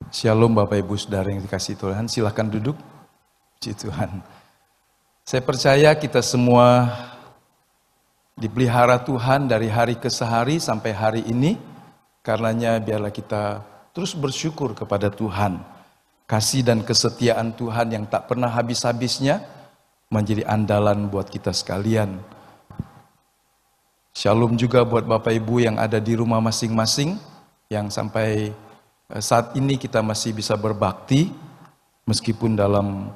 Shalom Bapak Ibu Saudara yang dikasihi Tuhan, silakan duduk. Puji Tuhan. Saya percaya kita semua dipelihara Tuhan dari hari ke hari sampai hari ini. Karenanya biarlah kita terus bersyukur kepada Tuhan. Kasih dan kesetiaan Tuhan yang tak pernah habis-habisnya menjadi andalan buat kita sekalian. Shalom juga buat Bapak Ibu yang ada di rumah masing-masing, yang sampai saat ini kita masih bisa berbakti meskipun dalam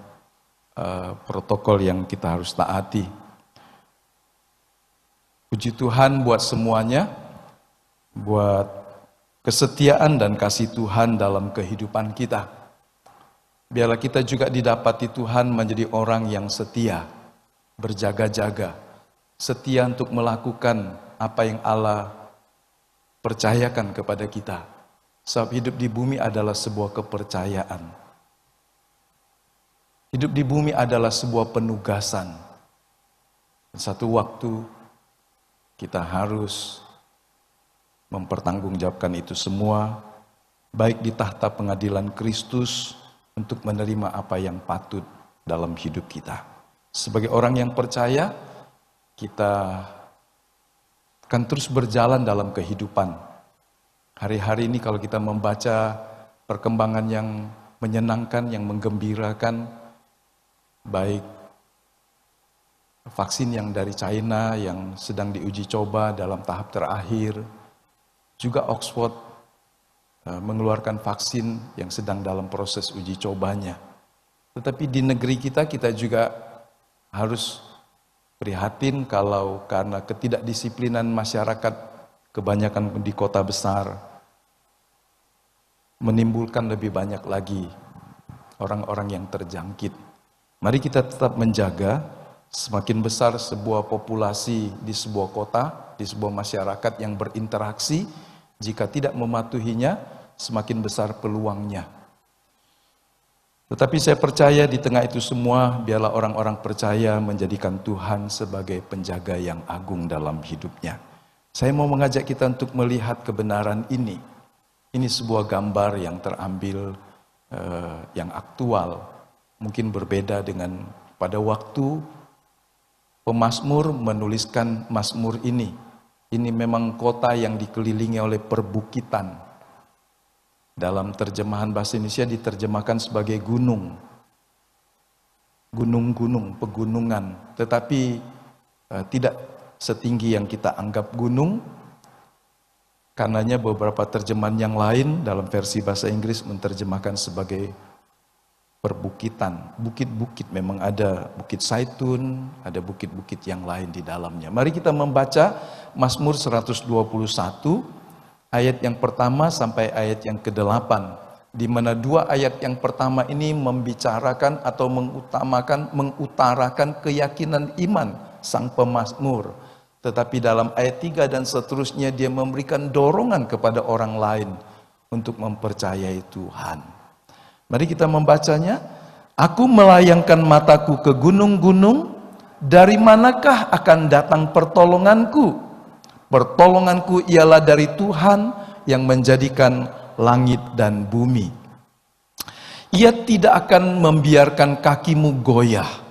protokol yang kita harus taati. Puji Tuhan buat semuanya, buat kesetiaan dan kasih Tuhan dalam kehidupan kita. Biarlah kita juga didapati Tuhan menjadi orang yang setia, berjaga-jaga, setia untuk melakukan apa yang Allah percayakan kepada kita. Sebab hidup di bumi adalah sebuah kepercayaan. Hidup di bumi adalah sebuah penugasan. Satu waktu kita harus mempertanggungjawabkan itu semua, baik di tahta pengadilan Kristus untuk menerima apa yang patut dalam hidup kita. Sebagai orang yang percaya, kita akan terus berjalan dalam kehidupan. Hari-hari ini kalau kita membaca perkembangan yang menyenangkan, yang menggembirakan, baik vaksin yang dari China yang sedang diuji coba dalam tahap terakhir, juga Oxford mengeluarkan vaksin yang sedang dalam proses uji cobanya. Tetapi di negeri kita juga harus prihatin kalau karena ketidakdisiplinan masyarakat kebanyakan di kota besar menimbulkan lebih banyak lagi orang-orang yang terjangkit. Mari kita tetap menjaga, semakin besar sebuah populasi di sebuah kota, di sebuah masyarakat yang berinteraksi, jika tidak mematuhinya, semakin besar peluangnya. Tetapi saya percaya di tengah itu semua, biarlah orang-orang percaya menjadikan Tuhan sebagai penjaga yang agung dalam hidupnya. Saya mau mengajak kita untuk melihat kebenaran ini. Ini sebuah gambar yang terambil, yang aktual. Mungkin berbeda dengan pada waktu pemazmur menuliskan mazmur ini. Ini memang kota yang dikelilingi oleh perbukitan. Dalam terjemahan bahasa Indonesia diterjemahkan sebagai gunung. Gunung-gunung, pegunungan. Tetapi tidak setinggi yang kita anggap gunung. Karenanya beberapa terjemahan yang lain dalam versi bahasa Inggris menerjemahkan sebagai perbukitan. Bukit-bukit, memang ada bukit Zaitun, ada bukit-bukit yang lain di dalamnya. Mari kita membaca Mazmur 121 ayat yang pertama sampai ayat yang ke-8. Di mana dua ayat yang pertama ini membicarakan atau mengutarakan keyakinan iman sang pemazmur. Tetapi dalam ayat 3 dan seterusnya dia memberikan dorongan kepada orang lain untuk mempercayai Tuhan. Mari kita membacanya. Aku melayangkan mataku ke gunung-gunung, dari manakah akan datang pertolonganku? Pertolonganku ialah dari Tuhan yang menjadikan langit dan bumi. Ia tidak akan membiarkan kakimu goyah,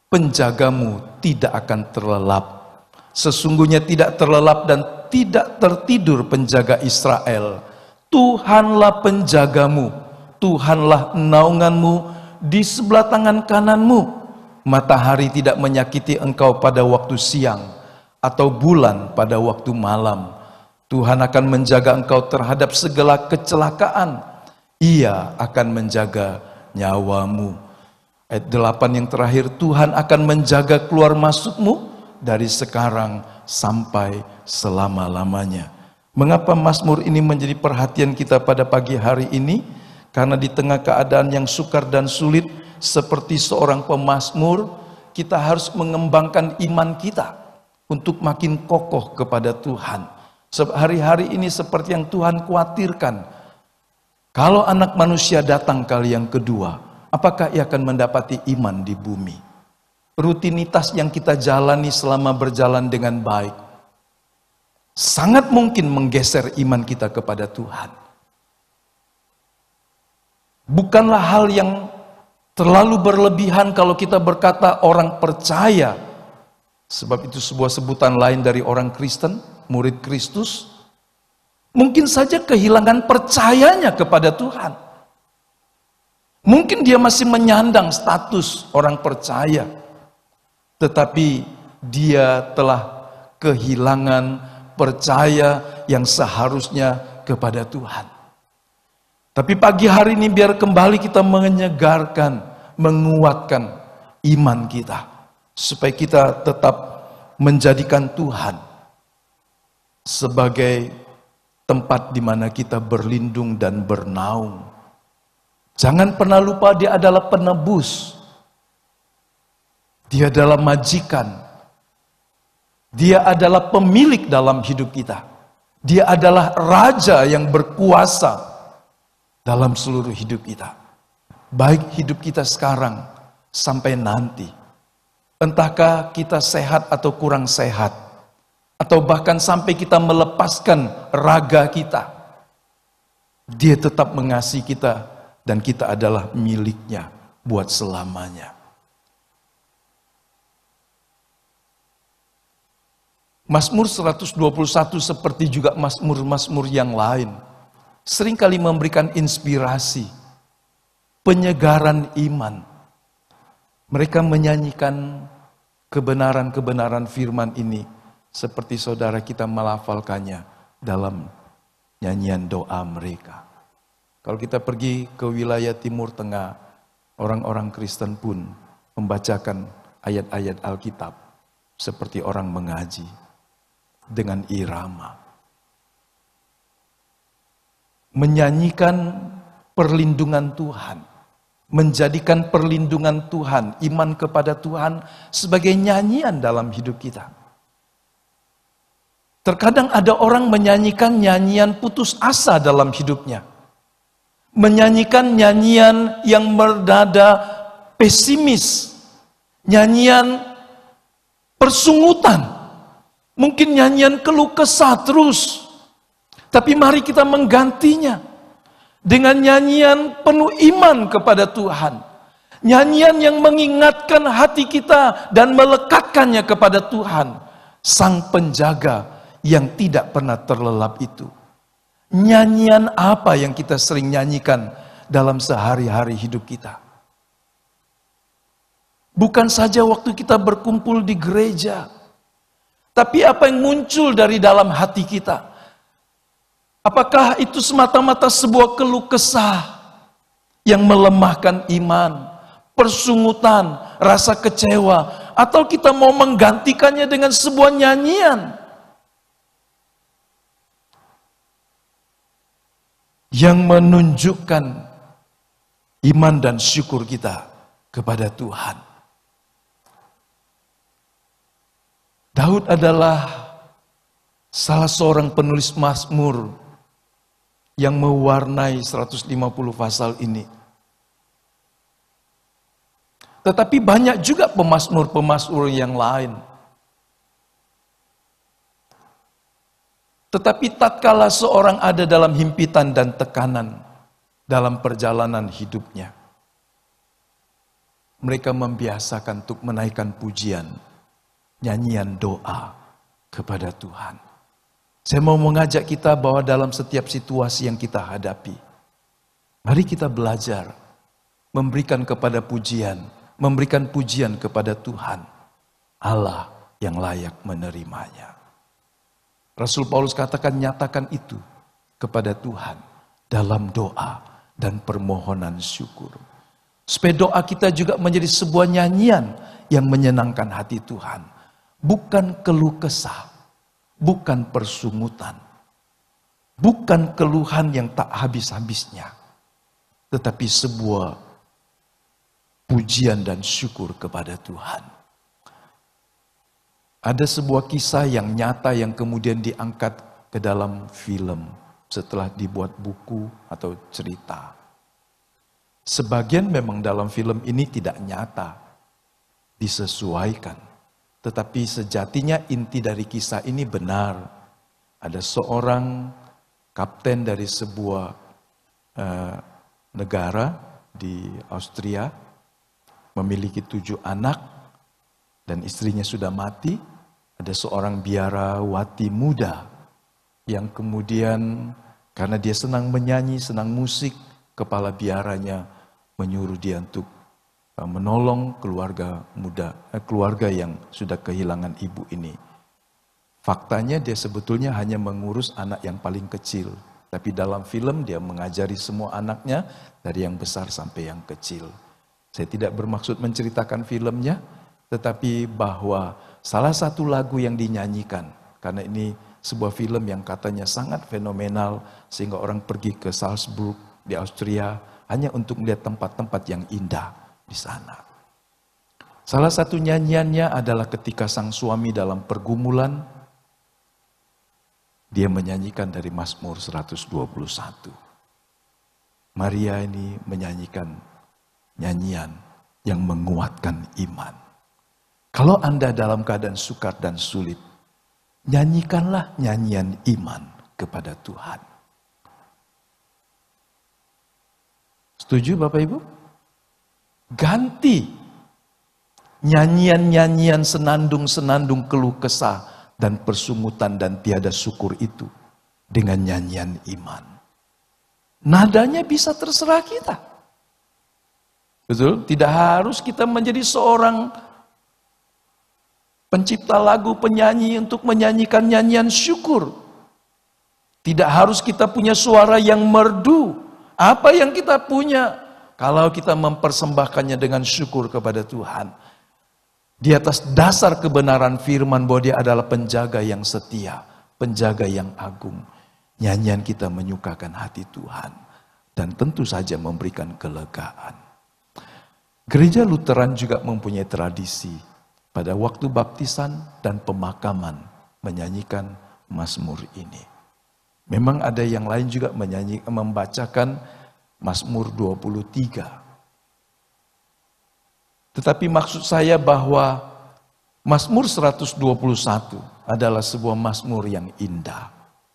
penjagamu tidak akan terlelap. Sesungguhnya tidak terlelap dan tidak tertidur penjaga Israel. Tuhanlah penjagamu, Tuhanlah naunganmu di sebelah tangan kananmu. Matahari tidak menyakiti engkau pada waktu siang, atau bulan pada waktu malam. Tuhan akan menjaga engkau terhadap segala kecelakaan. Ia akan menjaga nyawamu. Ayat 8 yang terakhir, Tuhan akan menjaga keluar masukmu dari sekarang sampai selama-lamanya. Mengapa Mazmur ini menjadi perhatian kita pada pagi hari ini? Karena di tengah keadaan yang sukar dan sulit, seperti seorang pemazmur, kita harus mengembangkan iman kita untuk makin kokoh kepada Tuhan. Sebab hari-hari ini seperti yang Tuhan khawatirkan. Kalau anak manusia datang kali yang kedua, apakah ia akan mendapati iman di bumi? Rutinitas yang kita jalani selama berjalan dengan baik sangat mungkin menggeser iman kita kepada Tuhan. Bukanlah hal yang terlalu berlebihan kalau kita berkata orang percaya. Sebab itu sebuah sebutan lain dari orang Kristen, murid Kristus. Mungkin saja kehilangan percayanya kepada Tuhan. Mungkin dia masih menyandang status orang percaya. Tetapi dia telah kehilangan percaya yang seharusnya kepada Tuhan. Tapi pagi hari ini biar kembali kita menyegarkan, menguatkan iman kita. Supaya kita tetap menjadikan Tuhan sebagai tempat di mana kita berlindung dan bernaung. Jangan pernah lupa dia adalah penebus. Dia adalah majikan. Dia adalah pemilik dalam hidup kita. Dia adalah raja yang berkuasa dalam seluruh hidup kita. Baik hidup kita sekarang sampai nanti. Entahkah kita sehat atau kurang sehat. Atau bahkan sampai kita melepaskan raga kita. Dia tetap mengasihi kita dan kita adalah miliknya buat selamanya. Mazmur 121 seperti juga mazmur-mazmur yang lain. Seringkali memberikan inspirasi, penyegaran iman. Mereka menyanyikan kebenaran-kebenaran firman ini seperti saudara kita melafalkannya dalam nyanyian doa mereka. Kalau kita pergi ke wilayah Timur Tengah, orang-orang Kristen pun membacakan ayat-ayat Alkitab seperti orang mengaji dengan irama. Menyanyikan perlindungan Tuhan. Menjadikan perlindungan Tuhan, iman kepada Tuhan sebagai nyanyian dalam hidup kita. Terkadang ada orang menyanyikan nyanyian putus asa dalam hidupnya. Menyanyikan nyanyian yang bernada pesimis. Nyanyian persungutan. Mungkin nyanyian keluh kesah terus. Tapi mari kita menggantinya dengan nyanyian penuh iman kepada Tuhan. Nyanyian yang mengingatkan hati kita dan melekatkannya kepada Tuhan. Sang penjaga yang tidak pernah terlelap itu. Nyanyian apa yang kita sering nyanyikan dalam sehari-hari hidup kita? Bukan saja waktu kita berkumpul di gereja. Tapi apa yang muncul dari dalam hati kita? Apakah itu semata-mata sebuah keluh kesah yang melemahkan iman, persungutan, rasa kecewa, atau kita mau menggantikannya dengan sebuah nyanyian yang menunjukkan iman dan syukur kita kepada Tuhan. Daud adalah salah seorang penulis mazmur yang mewarnai 150 pasal ini. Tetapi banyak juga pemazmur-pemazmur yang lain. Tetapi tatkala seorang ada dalam himpitan dan tekanan dalam perjalanan hidupnya, mereka membiasakan untuk menaikkan pujian, nyanyian doa kepada Tuhan. Saya mau mengajak kita bahwa dalam setiap situasi yang kita hadapi, mari kita belajar memberikan pujian kepada Tuhan, Allah yang layak menerimanya. Rasul Paulus katakan, nyatakan itu kepada Tuhan dalam doa dan permohonan syukur. Supaya doa kita juga menjadi sebuah nyanyian yang menyenangkan hati Tuhan. Bukan keluh kesah, bukan persungutan, bukan keluhan yang tak habis-habisnya, tetapi sebuah pujian dan syukur kepada Tuhan. Ada sebuah kisah yang nyata yang kemudian diangkat ke dalam film setelah dibuat buku atau cerita. Sebagian memang dalam film ini tidak nyata, disesuaikan. Tetapi sejatinya inti dari kisah ini benar. Ada seorang kapten dari sebuah negara di Austria, memiliki 7 anak, dan istrinya sudah mati. Ada seorang biarawati muda yang kemudian karena dia senang menyanyi, senang musik, kepala biaranya menyuruh dia untuk menolong keluarga yang sudah kehilangan ibu ini. Faktanya dia sebetulnya hanya mengurus anak yang paling kecil. Tapi dalam film dia mengajari semua anaknya dari yang besar sampai yang kecil. Saya tidak bermaksud menceritakan filmnya, tetapi bahwa salah satu lagu yang dinyanyikan, karena ini sebuah film yang katanya sangat fenomenal, sehingga orang pergi ke Salzburg di Austria hanya untuk melihat tempat-tempat yang indah di sana. Salah satu nyanyiannya adalah ketika sang suami dalam pergumulan, dia menyanyikan dari Mazmur 121. Maria ini menyanyikan nyanyian yang menguatkan iman. Kalau Anda dalam keadaan sukar dan sulit, nyanyikanlah nyanyian iman kepada Tuhan. Setuju Bapak Ibu? Ganti nyanyian-nyanyian senandung-senandung keluh kesah dan persungutan dan tiada syukur itu dengan nyanyian iman. Nadanya bisa terserah kita. Betul? Tidak harus kita menjadi seorang pencipta lagu, penyanyi untuk menyanyikan nyanyian syukur. Tidak harus kita punya suara yang merdu. Apa yang kita punya, kalau kita mempersembahkannya dengan syukur kepada Tuhan, di atas dasar kebenaran firman bahwa dia adalah penjaga yang setia, penjaga yang agung. Nyanyian kita menyukakan hati Tuhan dan tentu saja memberikan kelegaan. Gereja Lutheran juga mempunyai tradisi pada waktu baptisan dan pemakaman menyanyikan Mazmur ini. Memang ada yang lain juga membacakan Mazmur 23. Tetapi maksud saya bahwa Mazmur 121 adalah sebuah mazmur yang indah.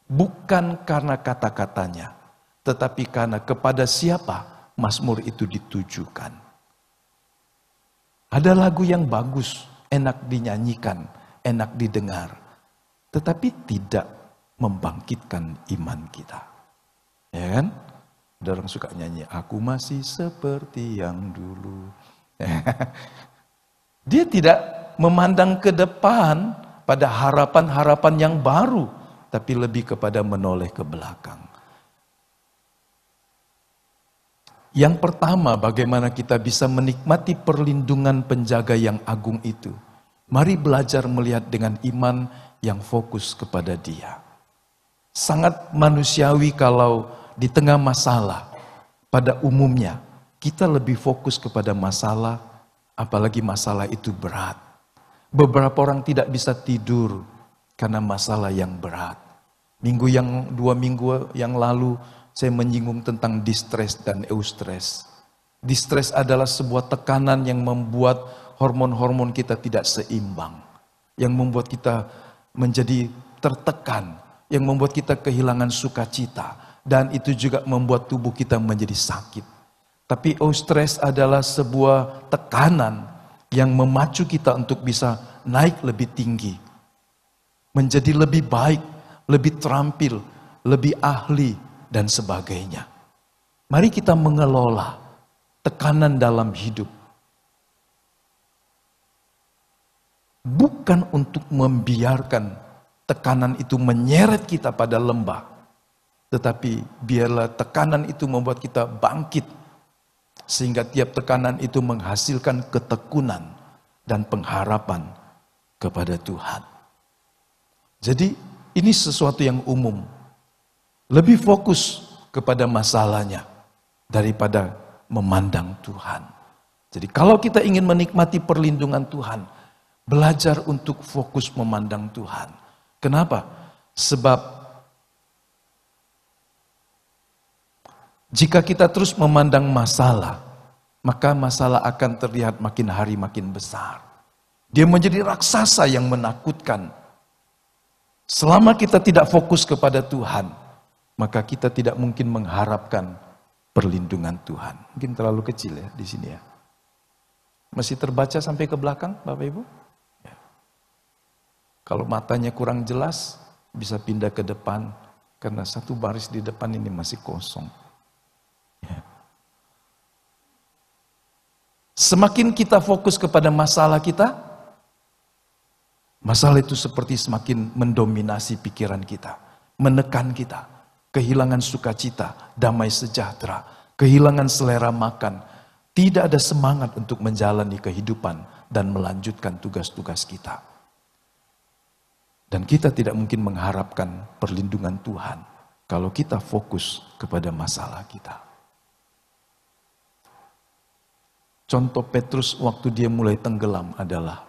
Bukan karena kata-katanya, tetapi karena kepada siapa mazmur itu ditujukan. Ada lagu yang bagus, enak dinyanyikan, enak didengar, tetapi tidak membangkitkan iman kita. Ya kan? Ada orang suka nyanyi, aku masih seperti yang dulu. Dia tidak memandang ke depan pada harapan-harapan yang baru, tapi lebih kepada menoleh ke belakang. Yang pertama, bagaimana kita bisa menikmati perlindungan penjaga yang agung itu. Mari belajar melihat dengan iman yang fokus kepada Dia. Sangat manusiawi kalau di tengah masalah, pada umumnya, kita lebih fokus kepada masalah, apalagi masalah itu berat. Beberapa orang tidak bisa tidur karena masalah yang berat. 2 minggu yang lalu saya menyinggung tentang distres dan eustres. Distres adalah sebuah tekanan yang membuat hormon-hormon kita tidak seimbang. Yang membuat kita menjadi tertekan, yang membuat kita kehilangan sukacita. Dan itu juga membuat tubuh kita menjadi sakit. Tapi eustress adalah sebuah tekanan yang memacu kita untuk bisa naik lebih tinggi. Menjadi lebih baik, lebih terampil, lebih ahli, dan sebagainya. Mari kita mengelola tekanan dalam hidup. Bukan untuk membiarkan tekanan itu menyeret kita pada lembah. Tetapi biarlah tekanan itu membuat kita bangkit. Sehingga tiap tekanan itu menghasilkan ketekunan dan pengharapan kepada Tuhan. Jadi ini sesuatu yang umum. Lebih fokus kepada masalahnya daripada memandang Tuhan. Jadi kalau kita ingin menikmati perlindungan Tuhan, belajar untuk fokus memandang Tuhan. Kenapa? Sebab jika kita terus memandang masalah, maka masalah akan terlihat makin hari makin besar. Dia menjadi raksasa yang menakutkan. Selama kita tidak fokus kepada Tuhan, maka kita tidak mungkin mengharapkan perlindungan Tuhan. Mungkin terlalu kecil ya di sini ya. Masih terbaca sampai ke belakang, Bapak Ibu? Ya. Kalau matanya kurang jelas, bisa pindah ke depan, karena satu baris di depan ini masih kosong. Ya. Semakin kita fokus kepada masalah kita, masalah itu seperti semakin mendominasi pikiran kita, menekan kita, kehilangan sukacita, damai sejahtera, kehilangan selera makan, tidak ada semangat untuk menjalani kehidupan dan melanjutkan tugas-tugas kita. Dan kita tidak mungkin mengharapkan perlindungan Tuhan kalau kita fokus kepada masalah kita. Contoh Petrus waktu dia mulai tenggelam adalah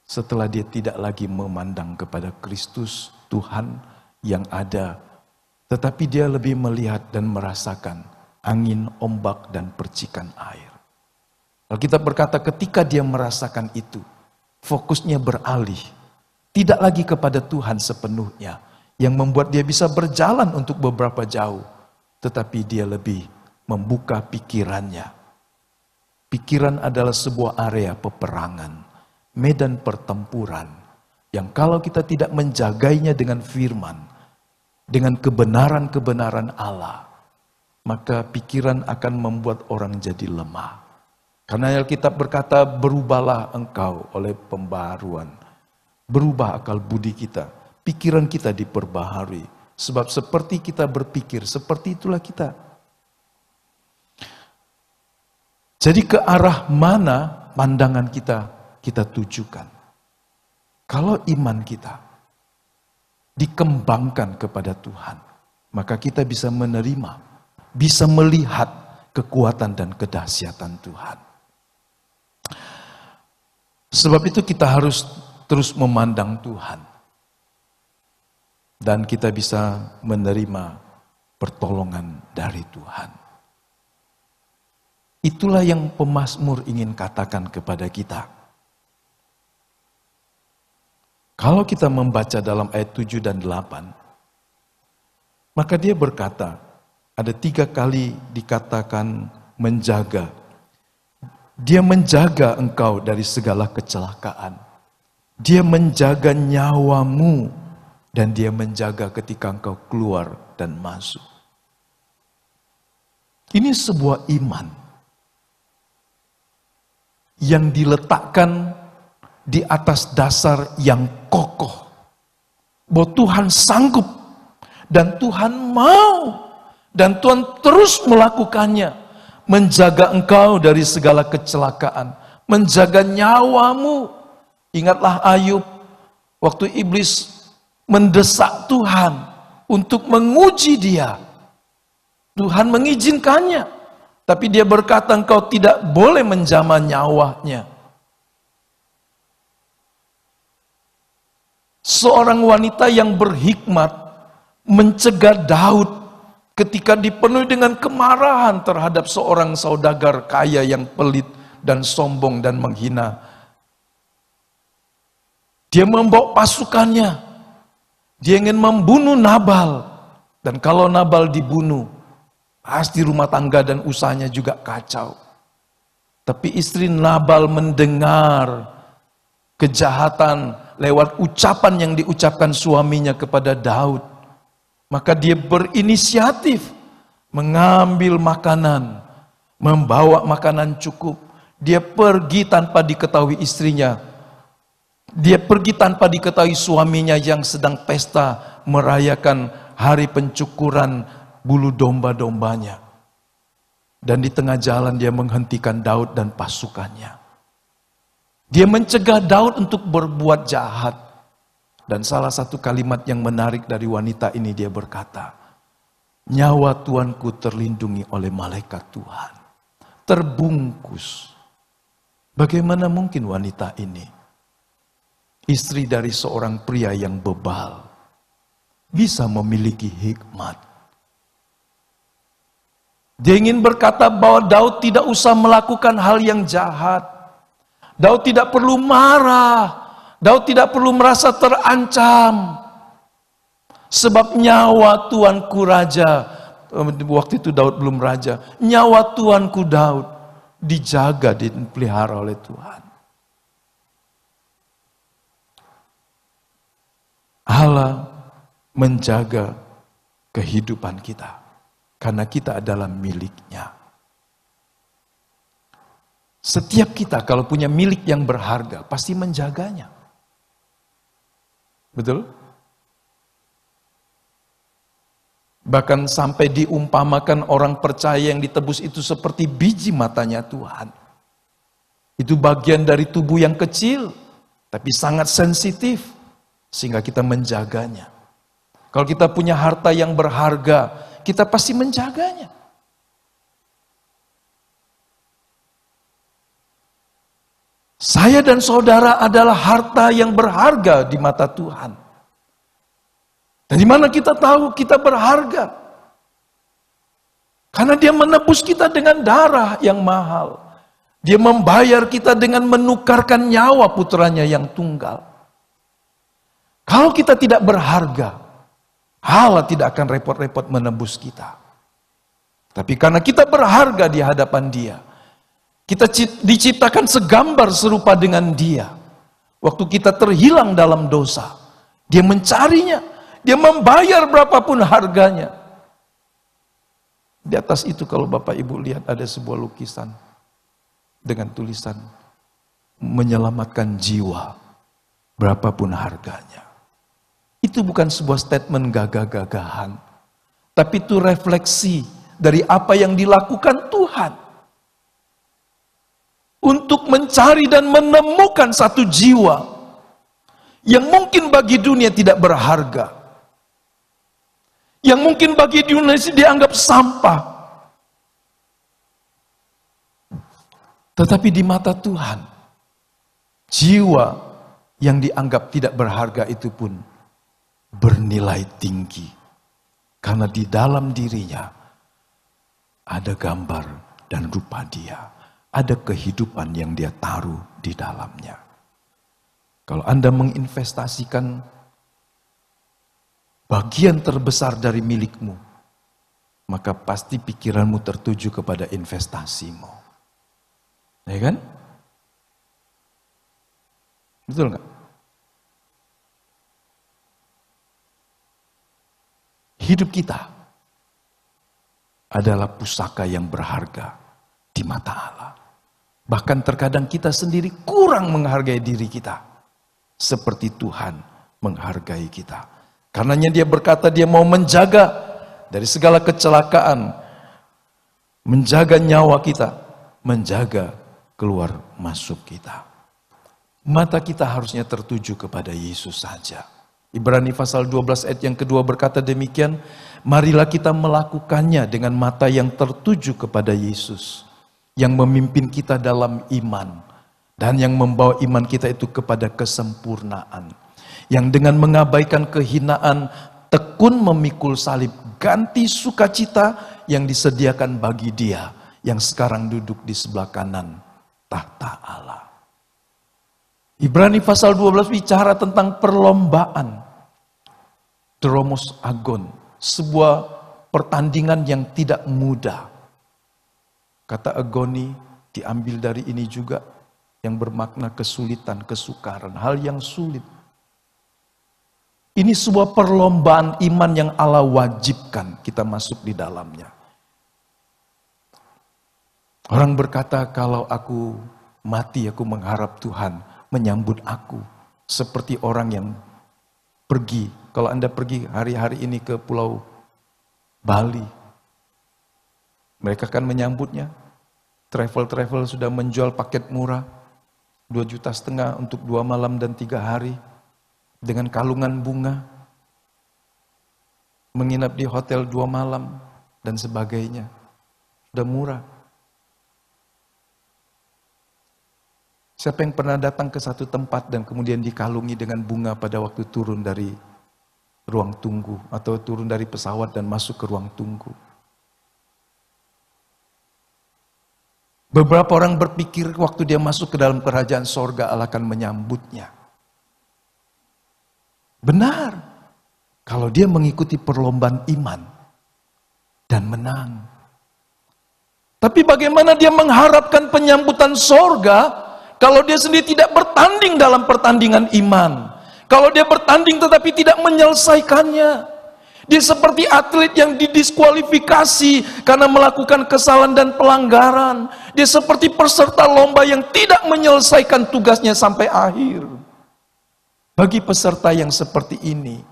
setelah dia tidak lagi memandang kepada Kristus, Tuhan yang ada, tetapi dia lebih melihat dan merasakan angin, ombak, dan percikan air. Alkitab berkata ketika dia merasakan itu, fokusnya beralih. Tidak lagi kepada Tuhan sepenuhnya, yang membuat dia bisa berjalan untuk beberapa jauh. Tetapi dia lebih membuka pikirannya. Pikiran adalah sebuah area peperangan, medan pertempuran, yang kalau kita tidak menjagainya dengan firman, dengan kebenaran-kebenaran Allah, maka pikiran akan membuat orang jadi lemah. Karena Alkitab berkata, berubahlah engkau oleh pembaharuan. Berubah akal budi kita, pikiran kita diperbaharui. Sebab seperti kita berpikir, seperti itulah kita. Jadi ke arah mana pandangan kita tujukan. Kalau iman kita dikembangkan kepada Tuhan, maka kita bisa menerima, bisa melihat kekuatan dan kedahsyatan Tuhan. Sebab itu kita harus terus memandang Tuhan. Dan kita bisa menerima pertolongan dari Tuhan. Itulah yang pemazmur ingin katakan kepada kita. Kalau kita membaca dalam ayat 7 dan 8, maka dia berkata, ada 3 kali dikatakan menjaga. Dia menjaga engkau dari segala kecelakaan. Dia menjaga nyawamu dan dia menjaga ketika engkau keluar dan masuk. Ini sebuah iman yang diletakkan di atas dasar yang kokoh. Bahwa Tuhan sanggup dan Tuhan mau. Dan Tuhan terus melakukannya. Menjaga engkau dari segala kecelakaan. Menjaga nyawamu. Ingatlah Ayub. Waktu iblis mendesak Tuhan. Untuk menguji dia. Tuhan mengizinkannya. Tapi dia berkata engkau tidak boleh menjamah nyawanya. Seorang wanita yang berhikmat mencegah Daud ketika dipenuhi dengan kemarahan terhadap seorang saudagar kaya yang pelit dan sombong dan menghina. Dia membawa pasukannya. Dia ingin membunuh Nabal. Dan kalau Nabal dibunuh, pasti rumah tangga dan usahanya juga kacau. Tapi istri Nabal mendengar kejahatan lewat ucapan yang diucapkan suaminya kepada Daud. Maka dia berinisiatif mengambil makanan, membawa makanan cukup. Dia pergi tanpa diketahui istrinya. Dia pergi tanpa diketahui suaminya yang sedang pesta merayakan hari pencukuran bulu domba-dombanya. Dan di tengah jalan dia menghentikan Daud dan pasukannya. Dia mencegah Daud untuk berbuat jahat. Dan salah satu kalimat yang menarik dari wanita ini dia berkata, nyawa Tuanku terlindungi oleh malaikat Tuhan. Terbungkus. Bagaimana mungkin wanita ini, istri dari seorang pria yang bebal, bisa memiliki hikmat? Dia ingin berkata bahwa Daud tidak usah melakukan hal yang jahat. Daud tidak perlu marah. Daud tidak perlu merasa terancam. Sebab nyawa Tuanku Raja waktu itu Daud belum raja. Nyawa tuanku Daud dijaga, dipelihara oleh Tuhan. Allah menjaga kehidupan kita karena kita adalah miliknya. Setiap kita kalau punya milik yang berharga pasti menjaganya. Betul? Bahkan sampai diumpamakan orang percaya yang ditebus itu seperti biji matanya Tuhan. Itu bagian dari tubuh yang kecil tapi sangat sensitif sehingga kita menjaganya. Kalau kita punya harta yang berharga, kita pasti menjaganya. Saya dan saudara adalah harta yang berharga di mata Tuhan. Dari mana kita tahu kita berharga? Karena Dia menebus kita dengan darah yang mahal. Dia membayar kita dengan menukarkan nyawa putranya yang tunggal. Kalau kita tidak berharga, Allah tidak akan repot-repot menebus kita. Tapi karena kita berharga di hadapan Dia, kita diciptakan segambar serupa dengan Dia. Waktu kita terhilang dalam dosa, Dia mencarinya. Dia membayar berapapun harganya. Di atas itu kalau Bapak Ibu lihat ada sebuah lukisan dengan tulisan menyelamatkan jiwa berapapun harganya. Itu bukan sebuah statement gagah-gagahan, tapi itu refleksi dari apa yang dilakukan Tuhan untuk mencari dan menemukan satu jiwa yang mungkin bagi dunia tidak berharga, yang mungkin bagi dunia dianggap sampah. Tetapi di mata Tuhan, jiwa yang dianggap tidak berharga itu pun bernilai tinggi. Karena di dalam dirinya ada gambar dan rupa Dia. Ada kehidupan yang Dia taruh di dalamnya. Kalau Anda menginvestasikan bagian terbesar dari milikmu, maka pasti pikiranmu tertuju kepada investasimu. Ya kan? Betul nggak? Hidup kita adalah pusaka yang berharga di mata Allah. Bahkan terkadang kita sendiri kurang menghargai diri kita, seperti Tuhan menghargai kita. Karenanya Dia berkata Dia mau menjaga dari segala kecelakaan, menjaga nyawa kita, menjaga keluar masuk kita. Mata kita harusnya tertuju kepada Yesus saja. Ibrani pasal 12 ayat yang kedua berkata demikian, marilah kita melakukannya dengan mata yang tertuju kepada Yesus, yang memimpin kita dalam iman, dan yang membawa iman kita itu kepada kesempurnaan. Yang dengan mengabaikan kehinaan, tekun memikul salib, ganti sukacita yang disediakan bagi Dia, yang sekarang duduk di sebelah kanan tahta Allah. Ibrani pasal 12 bicara tentang perlombaan. Dromos agon, sebuah pertandingan yang tidak mudah. Kata agoni diambil dari ini juga, yang bermakna kesulitan, kesukaran, hal yang sulit. Ini sebuah perlombaan iman yang Allah wajibkan kita masuk di dalamnya. Orang berkata, kalau aku mati, aku mengharap Tuhan menyambut aku. Seperti orang yang pergi. Kalau Anda pergi hari-hari ini ke Pulau Bali, mereka kan menyambutnya. Travel sudah menjual paket murah, 2,5 juta untuk 2 malam dan 3 hari. Dengan kalungan bunga, menginap di hotel 2 malam, dan sebagainya. Sudah murah. Siapa yang pernah datang ke satu tempat dan kemudian dikalungi dengan bunga pada waktu turun dari ruang tunggu, atau turun dari pesawat dan masuk ke ruang tunggu? Beberapa orang berpikir waktu dia masuk ke dalam kerajaan sorga, Allah akan menyambutnya. Benar, kalau dia mengikuti perlombaan iman, dan menang. Tapi bagaimana dia mengharapkan penyambutan sorga kalau dia sendiri tidak bertanding dalam pertandingan iman? Kalau dia bertanding tetapi tidak menyelesaikannya, dia seperti atlet yang didiskualifikasi karena melakukan kesalahan dan pelanggaran. Dia seperti peserta lomba yang tidak menyelesaikan tugasnya sampai akhir. Bagi peserta yang seperti ini,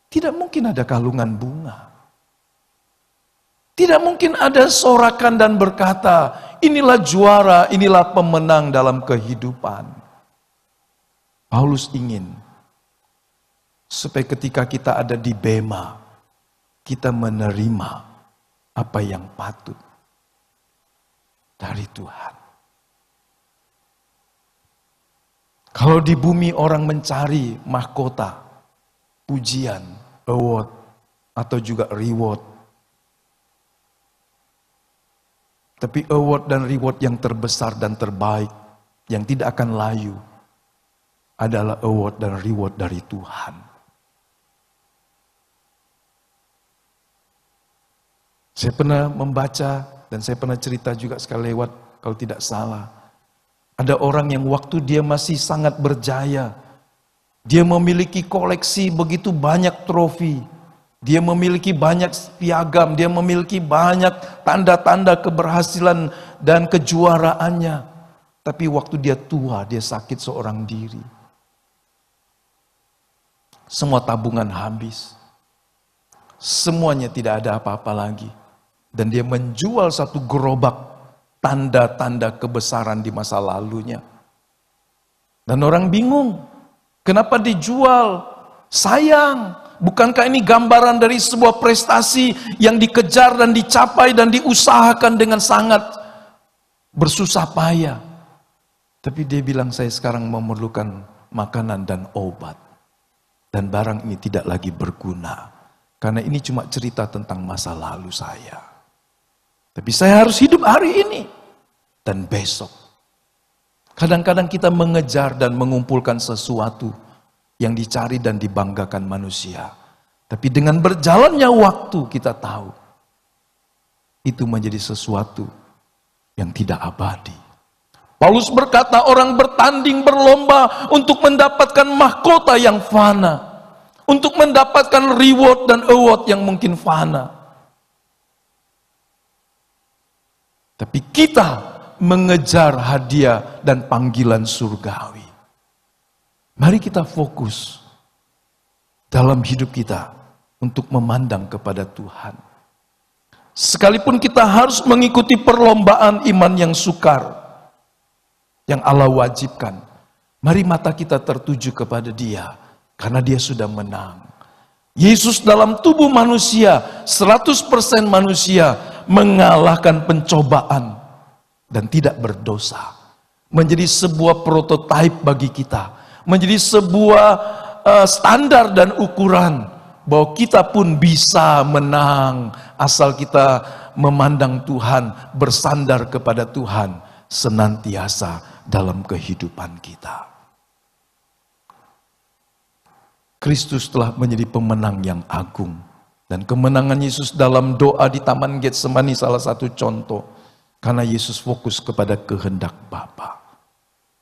tidak mungkin ada kalungan bunga. Tidak mungkin ada sorakan dan berkata, inilah juara, inilah pemenang dalam kehidupan. Paulus ingin supaya ketika kita ada di bema, kita menerima apa yang patut dari Tuhan. Kalau di bumi orang mencari mahkota, pujian, award, atau juga reward. Tapi award dan reward yang terbesar dan terbaik, yang tidak akan layu, adalah award dan reward dari Tuhan. Saya pernah membaca, dan saya pernah cerita juga sekali lewat, kalau tidak salah. Ada orang yang waktu dia masih sangat berjaya, dia memiliki koleksi begitu banyak trofi, dia memiliki banyak piagam, dia memiliki banyak tanda-tanda keberhasilan dan kejuaraannya. Tapi waktu dia tua, dia sakit seorang diri. Semua tabungan habis. Semuanya tidak ada apa-apa lagi. Dan dia menjual satu gerobak tanda-tanda kebesaran di masa lalunya. Dan orang bingung, kenapa dijual? Sayang, bukankah ini gambaran dari sebuah prestasi yang dikejar dan dicapai dan diusahakan dengan sangat bersusah payah? Tapi dia bilang, saya sekarang memerlukan makanan dan obat. Dan barang ini tidak lagi berguna. Karena ini cuma cerita tentang masa lalu saya. Tapi saya harus hidup hari ini dan besok. Kadang-kadang kita mengejar dan mengumpulkan sesuatu yang dicari dan dibanggakan manusia. Tapi dengan berjalannya waktu kita tahu itu menjadi sesuatu yang tidak abadi. Paulus berkata orang bertanding berlomba untuk mendapatkan mahkota yang fana. Untuk mendapatkan reward dan award yang mungkin fana. Tapi kita mengejar hadiah dan panggilan surgawi. Mari kita fokus dalam hidup kita untuk memandang kepada Tuhan. Sekalipun kita harus mengikuti perlombaan iman yang sukar, yang Allah wajibkan, mari mata kita tertuju kepada Dia, karena Dia sudah menang. Yesus dalam tubuh manusia, 100% manusia, mengalahkan pencobaan dan tidak berdosa. Menjadi sebuah prototipe bagi kita, menjadi sebuah standar dan ukuran bahwa kita pun bisa menang asal kita memandang Tuhan, bersandar kepada Tuhan senantiasa dalam kehidupan kita. Kristus telah menjadi pemenang yang agung. Dan kemenangan Yesus dalam doa di Taman Getsemani salah satu contoh. Karena Yesus fokus kepada kehendak Bapa.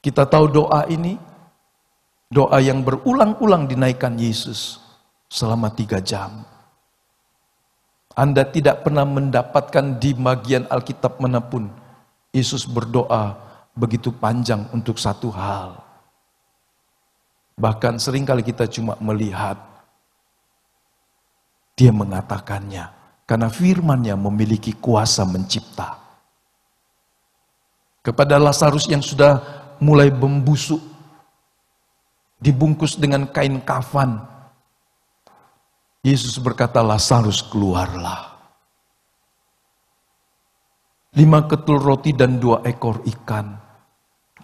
Kita tahu doa ini, doa yang berulang-ulang dinaikkan Yesus selama 3 jam. Anda tidak pernah mendapatkan di bagian Alkitab manapun Yesus berdoa begitu panjang untuk satu hal. Bahkan seringkali kita cuma melihat Dia mengatakannya karena firman-Nya memiliki kuasa mencipta. Kepada Lazarus yang sudah mulai membusuk, dibungkus dengan kain kafan, Yesus berkata, Lazarus keluarlah. 5 ketul roti dan 2 ekor ikan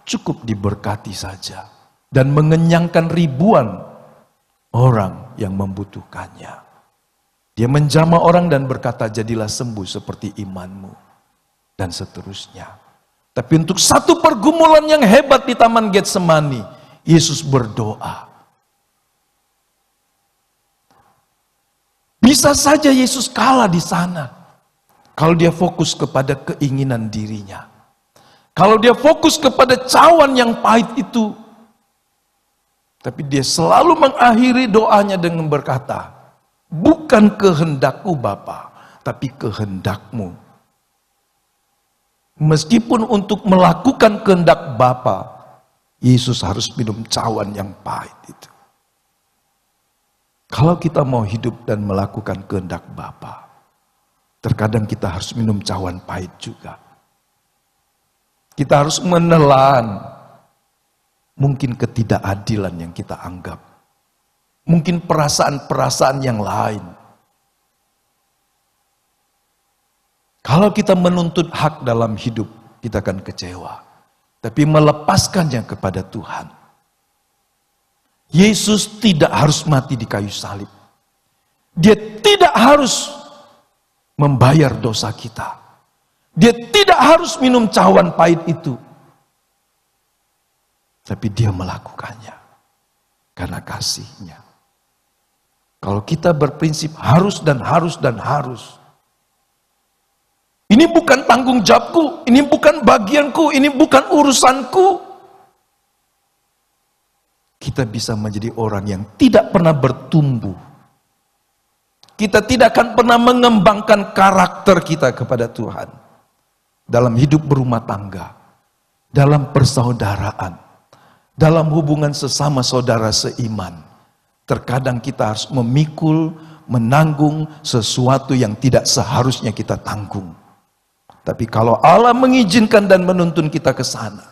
cukup diberkati saja dan mengenyangkan ribuan orang yang membutuhkannya. Dia menjamah orang dan berkata, jadilah sembuh seperti imanmu. Dan seterusnya. Tapi untuk satu pergumulan yang hebat di Taman Getsemani, Yesus berdoa. Bisa saja Yesus kalah di sana. Kalau dia fokus kepada keinginan dirinya. Kalau dia fokus kepada cawan yang pahit itu. Tapi dia selalu mengakhiri doanya dengan berkata, bukan kehendakku Bapa, tapi kehendakmu. Meskipun untuk melakukan kehendak Bapa, Yesus harus minum cawan yang pahit itu. Kalau kita mau hidup dan melakukan kehendak Bapa, terkadang kita harus minum cawan pahit juga. Kita harus menelan mungkin ketidakadilan yang kita anggap. Mungkin perasaan-perasaan yang lain. Kalau kita menuntut hak dalam hidup, kita akan kecewa. Tapi melepaskannya kepada Tuhan. Yesus tidak harus mati di kayu salib. Dia tidak harus membayar dosa kita. Dia tidak harus minum cawan pahit itu. Tapi dia melakukannya karena kasih-Nya. Kalau kita berprinsip harus dan harus dan harus. Ini bukan tanggung jawabku, ini bukan bagianku, ini bukan urusanku. Kita bisa menjadi orang yang tidak pernah bertumbuh. Kita tidak akan pernah mengembangkan karakter kita kepada Tuhan. Dalam hidup berumah tangga, dalam persaudaraan, dalam hubungan sesama saudara seiman. Terkadang kita harus memikul, menanggung sesuatu yang tidak seharusnya kita tanggung. Tapi kalau Allah mengizinkan dan menuntun kita ke sana,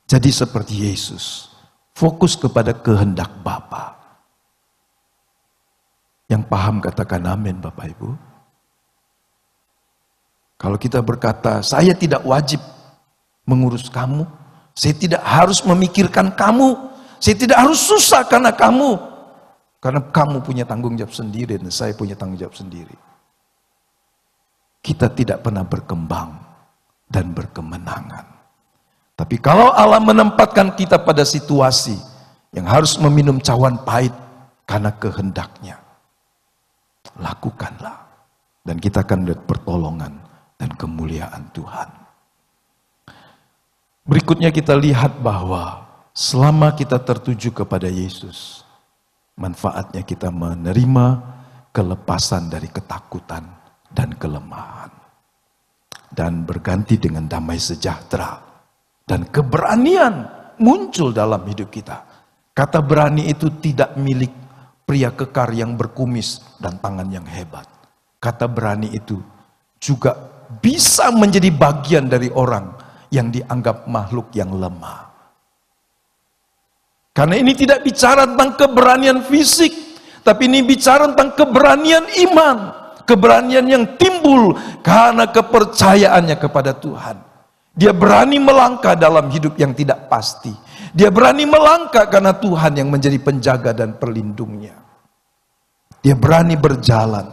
jadi seperti Yesus, fokus kepada kehendak Bapa. Yang paham katakan amin Bapak Ibu. Kalau kita berkata, saya tidak wajib mengurus kamu, saya tidak harus memikirkan kamu, saya tidak harus susah karena kamu punya tanggung jawab sendiri dan saya punya tanggung jawab sendiri. Kita tidak pernah berkembang dan berkemenangan. Tapi kalau Allah menempatkan kita pada situasi yang harus meminum cawan pahit karena kehendaknya, lakukanlah. Dan kita akan lihat pertolongan dan kemuliaan Tuhan. Berikutnya kita lihat bahwa selama kita tertuju kepada Yesus, manfaatnya kita menerima kelepasan dari ketakutan dan kelemahan. Dan berganti dengan damai sejahtera. Dan keberanian muncul dalam hidup kita. Kata berani itu tidak milik pria kekar yang berkumis dan tangan yang hebat. Kata berani itu juga bisa menjadi bagian dari orang yang dianggap makhluk yang lemah. Karena ini tidak bicara tentang keberanian fisik, tapi ini bicara tentang keberanian iman. Keberanian yang timbul karena kepercayaannya kepada Tuhan. Dia berani melangkah dalam hidup yang tidak pasti. Dia berani melangkah karena Tuhan yang menjadi penjaga dan perlindungnya. Dia berani berjalan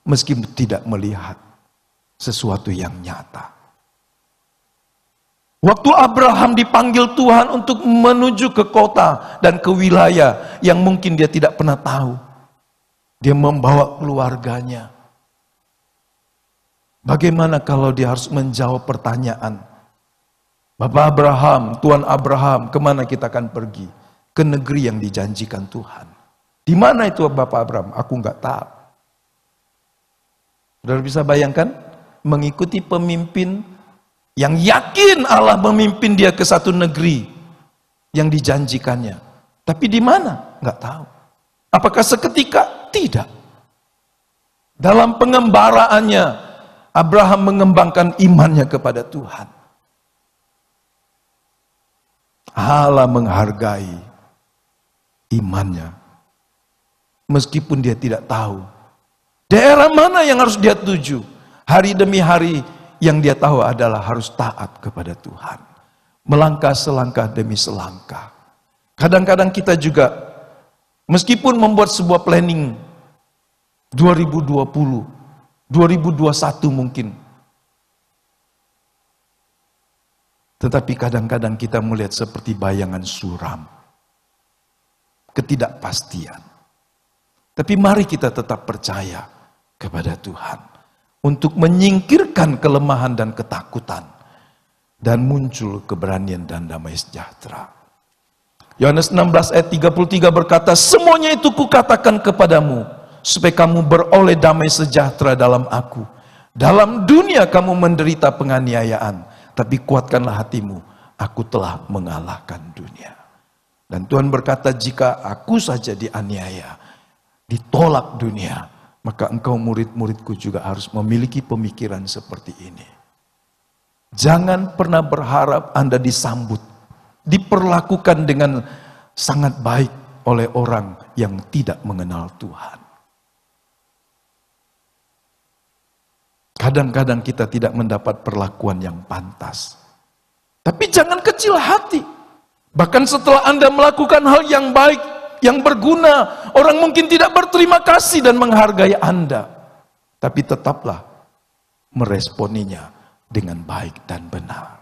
meski tidak melihat sesuatu yang nyata. Waktu Abraham dipanggil Tuhan untuk menuju ke kota dan ke wilayah yang mungkin dia tidak pernah tahu. Dia membawa keluarganya. Bagaimana kalau dia harus menjawab pertanyaan? Bapak Abraham, Tuan Abraham, kemana kita akan pergi? Ke negeri yang dijanjikan Tuhan. Di mana itu Bapak Abraham? Aku nggak tahu. Saudara bisa bayangkan? Mengikuti pemimpin yang yakin Allah memimpin dia ke satu negeri yang dijanjikannya. Tapi di mana? Nggak tahu. Apakah seketika? Tidak. Dalam pengembaraannya, Abraham mengembangkan imannya kepada Tuhan. Allah menghargai imannya. Meskipun dia tidak tahu daerah mana yang harus dia tuju. Hari demi hari yang dia tahu adalah harus taat kepada Tuhan. Melangkah selangkah demi selangkah. Kadang-kadang kita juga meskipun membuat sebuah planning 2020, 2021 mungkin. Tetapi kadang-kadang kita melihat seperti bayangan suram. Ketidakpastian. Tapi mari kita tetap percaya kepada Tuhan. untuk menyingkirkan kelemahan dan ketakutan, dan muncul keberanian dan damai sejahtera. Yohanes 16 ayat 33 berkata, semuanya itu kukatakan kepadamu, supaya kamu beroleh damai sejahtera dalam aku. Dalam dunia kamu menderita penganiayaan, tapi kuatkanlah hatimu, aku telah mengalahkan dunia. Dan Tuhan berkata, jika aku saja dianiaya, ditolak dunia, maka engkau murid-muridku juga harus memiliki pemikiran seperti ini. Jangan pernah berharap Anda disambut, diperlakukan dengan sangat baik oleh orang yang tidak mengenal Tuhan. Kadang-kadang kita tidak mendapat perlakuan yang pantas. Tapi jangan kecil hati. Bahkan setelah Anda melakukan hal yang baik, yang berguna, orang mungkin tidak berterima kasih dan menghargai Anda. Tapi tetaplah meresponinya dengan baik dan benar.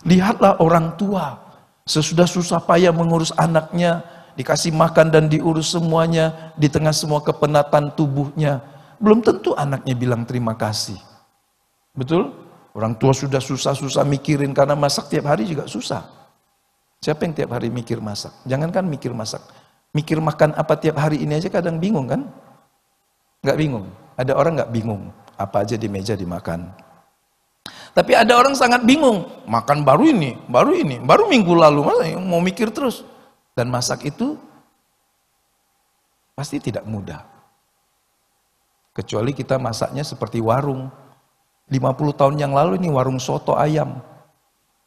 Lihatlah orang tua, sesudah susah payah mengurus anaknya, dikasih makan dan diurus semuanya, di tengah semua kepenatan tubuhnya, belum tentu anaknya bilang terima kasih. Betul? Orang tua sudah susah-susah mikirin, karena masak tiap hari juga susah. Siapa yang tiap hari mikir masak? Jangankan mikir masak, mikir makan apa tiap hari ini aja kadang bingung kan? Nggak bingung. Ada orang nggak bingung, apa aja di meja dimakan. Tapi ada orang sangat bingung, makan baru ini, baru minggu lalu, masa mau mikir terus. Dan masak itu pasti tidak mudah. Kecuali kita masaknya seperti warung. 50 tahun yang lalu ini warung soto ayam.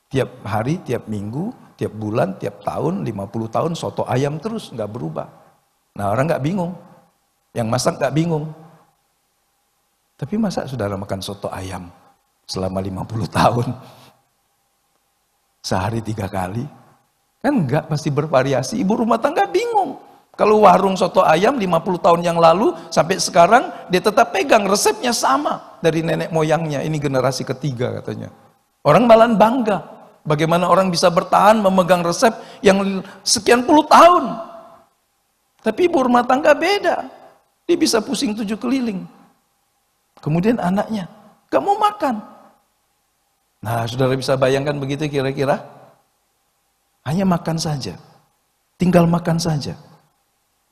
Tiap hari, tiap minggu, tiap bulan, tiap tahun, 50 tahun soto ayam terus, nggak berubah. Nah orang nggak bingung, yang masak nggak bingung. Tapi masa saudara makan soto ayam selama 50 tahun? Sehari 3 kali? Kan enggak, pasti bervariasi. Ibu rumah tangga bingung. Kalau warung soto ayam 50 tahun yang lalu sampai sekarang dia tetap pegang resepnya sama dari nenek moyangnya. Ini generasi ketiga katanya. Orang malah bangga. Bagaimana orang bisa bertahan memegang resep yang sekian puluh tahun. Tapi ibu rumah tangga beda. Dia bisa pusing 7 keliling. Kemudian anaknya, gak mau makan. Nah, saudara bisa bayangkan begitu kira-kira? Hanya makan saja. Tinggal makan saja.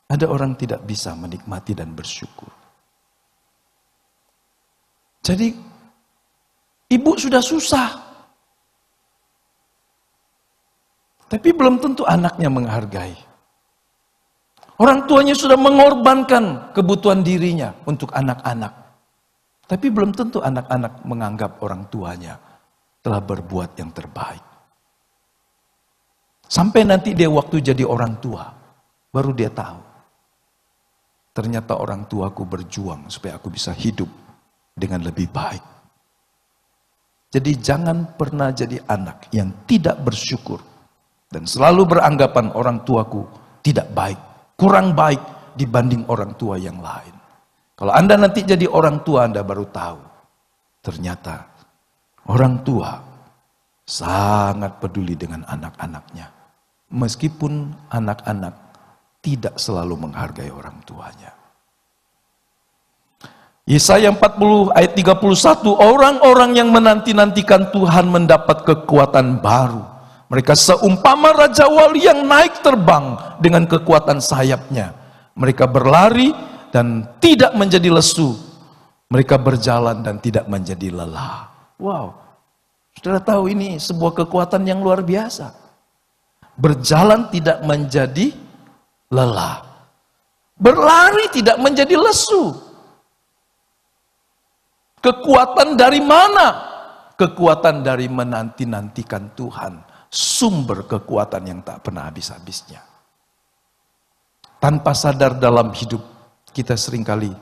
Ada orang tidak bisa menikmati dan bersyukur. Jadi, ibu sudah susah. Tapi belum tentu anaknya menghargai. Orang tuanya sudah mengorbankan kebutuhan dirinya untuk anak-anak. Tapi belum tentu anak-anak menganggap orang tuanya telah berbuat yang terbaik. Sampai nanti dia waktu jadi orang tua, baru dia tahu. Ternyata orang tuaku berjuang supaya aku bisa hidup dengan lebih baik. Jadi jangan pernah jadi anak yang tidak bersyukur. Dan selalu beranggapan orang tuaku tidak baik, kurang baik dibanding orang tua yang lain. Kalau Anda nanti jadi orang tua, Anda baru tahu. Ternyata orang tua sangat peduli dengan anak-anaknya. Meskipun anak-anak tidak selalu menghargai orang tuanya. Yesaya 40 ayat 31, orang-orang yang menanti-nantikan Tuhan mendapat kekuatan baru. Mereka seumpama Raja Wali yang naik terbang dengan kekuatan sayapnya. Mereka berlari dan tidak menjadi lesu. Mereka berjalan dan tidak menjadi lelah. Wow, saudara tahu ini sebuah kekuatan yang luar biasa. Berjalan tidak menjadi lelah. Berlari tidak menjadi lesu. Kekuatan dari mana? Kekuatan dari menanti-nantikan Tuhan. Sumber kekuatan yang tak pernah habis-habisnya. Tanpa sadar dalam hidup, kita seringkali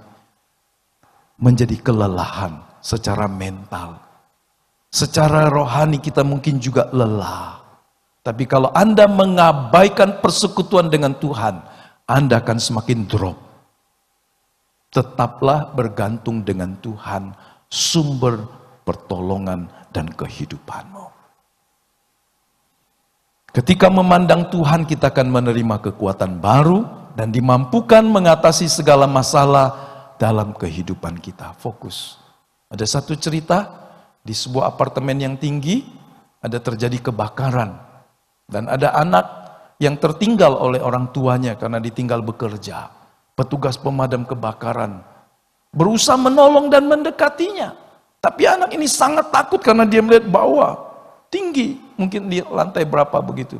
menjadi kelelahan secara mental. Secara rohani kita mungkin juga lelah. Tapi kalau Anda mengabaikan persekutuan dengan Tuhan, Anda akan semakin drop. Tetaplah bergantung dengan Tuhan, sumber pertolongan dan kehidupanmu. Ketika memandang Tuhan, kita akan menerima kekuatan baru dan dimampukan mengatasi segala masalah dalam kehidupan kita. Fokus. Ada satu cerita di sebuah apartemen yang tinggi, ada terjadi kebakaran. Dan ada anak yang tertinggal oleh orang tuanya karena ditinggal bekerja. Petugas pemadam kebakaran berusaha menolong dan mendekatinya. Tapi anak ini sangat takut karena dia melihat bawah, tinggi, mungkin di lantai berapa begitu.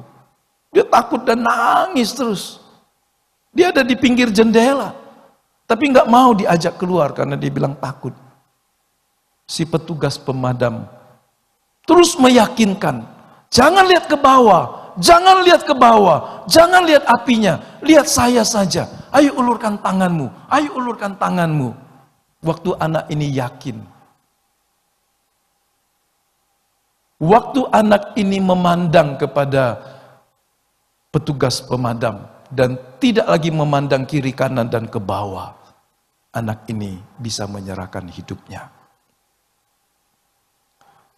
Dia takut dan nangis terus. Dia ada di pinggir jendela, tapi nggak mau diajak keluar karena dia bilang takut. Si petugas pemadam terus meyakinkan, jangan lihat ke bawah, jangan lihat ke bawah, jangan lihat apinya, lihat saya saja. Ayo ulurkan tanganmu, ayo ulurkan tanganmu. Waktu anak ini yakin, waktu anak ini memandang kepada petugas pemadam dan tidak lagi memandang kiri kanan dan ke bawah, anak ini bisa menyerahkan hidupnya.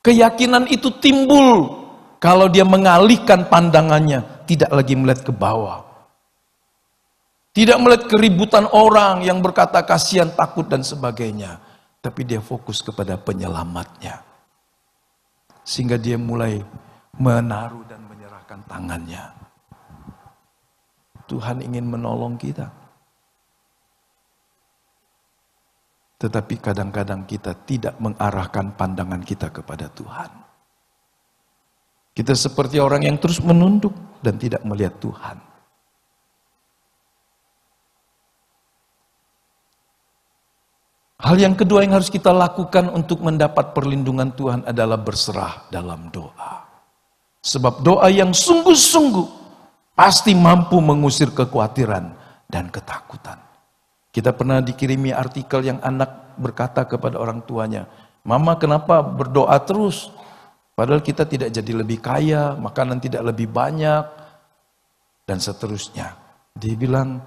Keyakinan itu timbul kalau dia mengalihkan pandangannya, tidak lagi melihat ke bawah. Tidak melihat keributan orang yang berkata kasihan, takut dan sebagainya. Tapi dia fokus kepada penyelamatnya. Sehingga dia mulai menaruh dan menyerahkan tangannya. Tuhan ingin menolong kita. Tetapi kadang-kadang kita tidak mengarahkan pandangan kita kepada Tuhan. Kita seperti orang yang terus menunduk dan tidak melihat Tuhan. Hal yang kedua yang harus kita lakukan untuk mendapat perlindungan Tuhan adalah berserah dalam doa. Sebab doa yang sungguh-sungguh pasti mampu mengusir kekhawatiran dan ketakutan. Kita pernah dikirimi artikel yang anak berkata kepada orang tuanya, "Mama, kenapa berdoa terus? Padahal kita tidak jadi lebih kaya, makanan tidak lebih banyak," dan seterusnya. Dia bilang,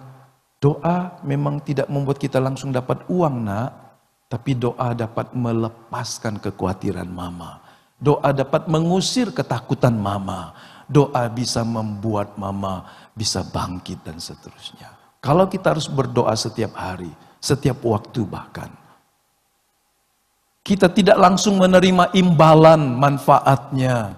doa memang tidak membuat kita langsung dapat uang, nak. Tapi doa dapat melepaskan kekhawatiran mama. Doa dapat mengusir ketakutan mama. Doa bisa membuat mama bisa bangkit dan seterusnya. Kalau kita harus berdoa setiap hari, setiap waktu bahkan, kita tidak langsung menerima imbalan manfaatnya.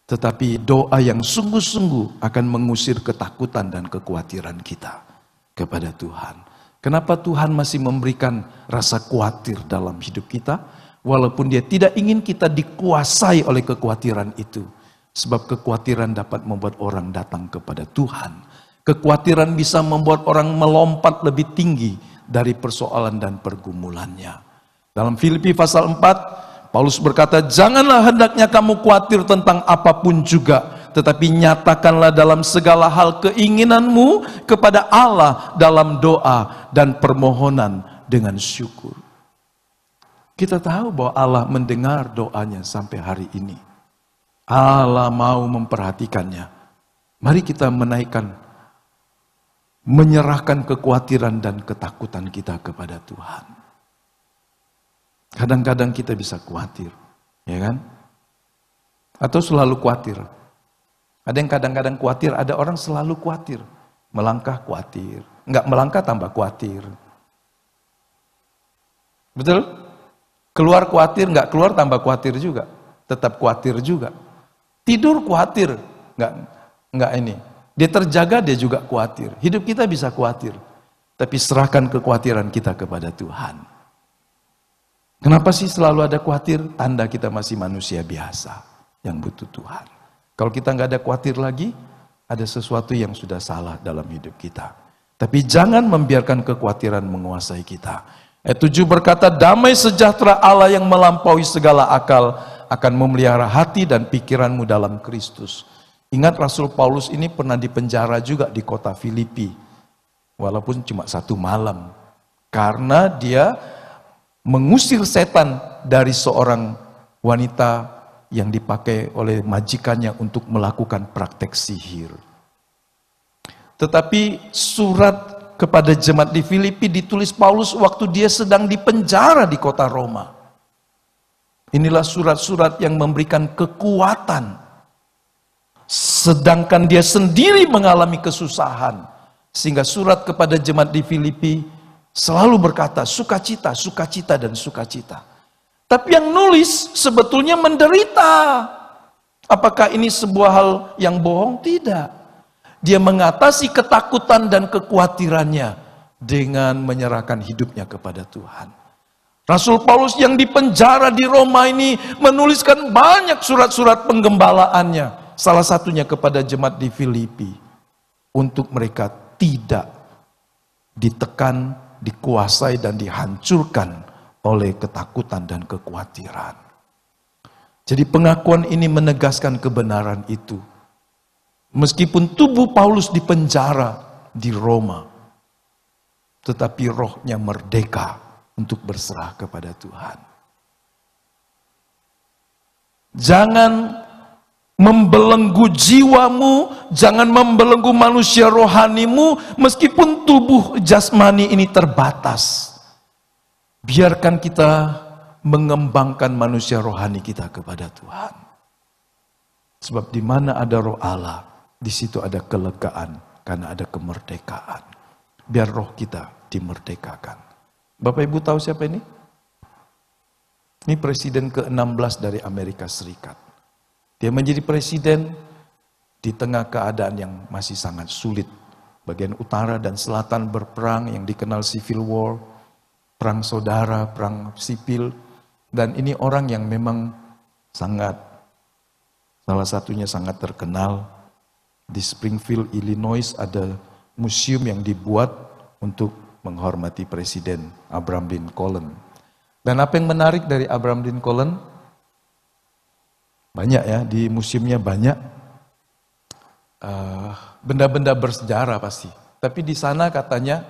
Tetapi doa yang sungguh-sungguh akan mengusir ketakutan dan kekhawatiran kita kepada Tuhan. Kenapa Tuhan masih memberikan rasa khawatir dalam hidup kita? Walaupun dia tidak ingin kita dikuasai oleh kekhawatiran itu. Sebab kekhawatiran dapat membuat orang datang kepada Tuhan. Kekhawatiran bisa membuat orang melompat lebih tinggi dari persoalan dan pergumulannya. Dalam Filipi pasal 4, Paulus berkata, "Janganlah hendaknya kamu khawatir tentang apapun juga, tetapi nyatakanlah dalam segala hal keinginanmu kepada Allah dalam doa dan permohonan dengan syukur." Kita tahu bahwa Allah mendengar doanya sampai hari ini. Allah mau memperhatikannya. Mari kita menyerahkan kekhawatiran dan ketakutan kita kepada Tuhan. Kadang-kadang kita bisa khawatir, ya kan? Atau selalu khawatir. Ada yang kadang-kadang khawatir, ada orang selalu khawatir. Melangkah khawatir, enggak melangkah tambah khawatir. Betul? Keluar khawatir, enggak keluar tambah khawatir juga. Tetap khawatir juga. Tidur khawatir, enggak ini. Dia terjaga, dia juga khawatir. Hidup kita bisa khawatir. Tapi serahkan kekhawatiran kita kepada Tuhan. Kenapa sih selalu ada khawatir? Tanda kita masih manusia biasa yang butuh Tuhan. Kalau kita nggak ada khawatir lagi, ada sesuatu yang sudah salah dalam hidup kita. Tapi jangan membiarkan kekhawatiran menguasai kita. Ayat 7 berkata, "Damai sejahtera Allah yang melampaui segala akal akan memelihara hati dan pikiranmu dalam Kristus." Ingat Rasul Paulus ini pernah dipenjara juga di kota Filipi. Walaupun cuma 1 malam. Karena dia mengusir setan dari seorang wanita yang dipakai oleh majikannya untuk melakukan praktek sihir. Tetapi surat kepada jemaat di Filipi ditulis Paulus waktu dia sedang dipenjara di kota Roma. Inilah surat-surat yang memberikan kekuatan. Sedangkan dia sendiri mengalami kesusahan. Sehingga surat kepada jemaat di Filipi Selalu berkata sukacita, sukacita, dan sukacita. Tapi yang nulis sebetulnya menderita. Apakah ini sebuah hal yang bohong? Tidak. Dia mengatasi ketakutan dan kekhawatirannya dengan menyerahkan hidupnya kepada Tuhan. Rasul Paulus yang dipenjara di Roma ini menuliskan banyak surat-surat penggembalaannya. Salah satunya kepada jemaat di Filipi. Untuk mereka tidak ditekan, dikuasai, dan dihancurkan oleh ketakutan dan kekhawatiran. Jadi pengakuan ini menegaskan kebenaran itu. Meskipun tubuh Paulus dipenjara di Roma, tetapi rohnya merdeka untuk berserah kepada Tuhan. Jangan membelenggu jiwamu, jangan membelenggu manusia rohanimu, meskipun tubuh jasmani ini terbatas. Biarkan kita mengembangkan manusia rohani kita kepada Tuhan. Sebab di mana ada roh Allah, di situ ada kelegaan, karena ada kemerdekaan. Biar roh kita dimerdekakan. Bapak Ibu tahu siapa ini? Ini presiden ke-16 dari Amerika Serikat. Dia menjadi presiden di tengah keadaan yang masih sangat sulit. Bagian utara dan selatan berperang yang dikenal civil war, perang saudara, perang sipil. Dan ini orang yang memang sangat, salah satunya sangat terkenal. Di Springfield, Illinois ada museum yang dibuat untuk menghormati Presiden Abraham Lincoln. Dan apa yang menarik dari Abraham Lincoln? Banyak ya, di museumnya banyak benda-benda bersejarah pasti. Tapi di sana katanya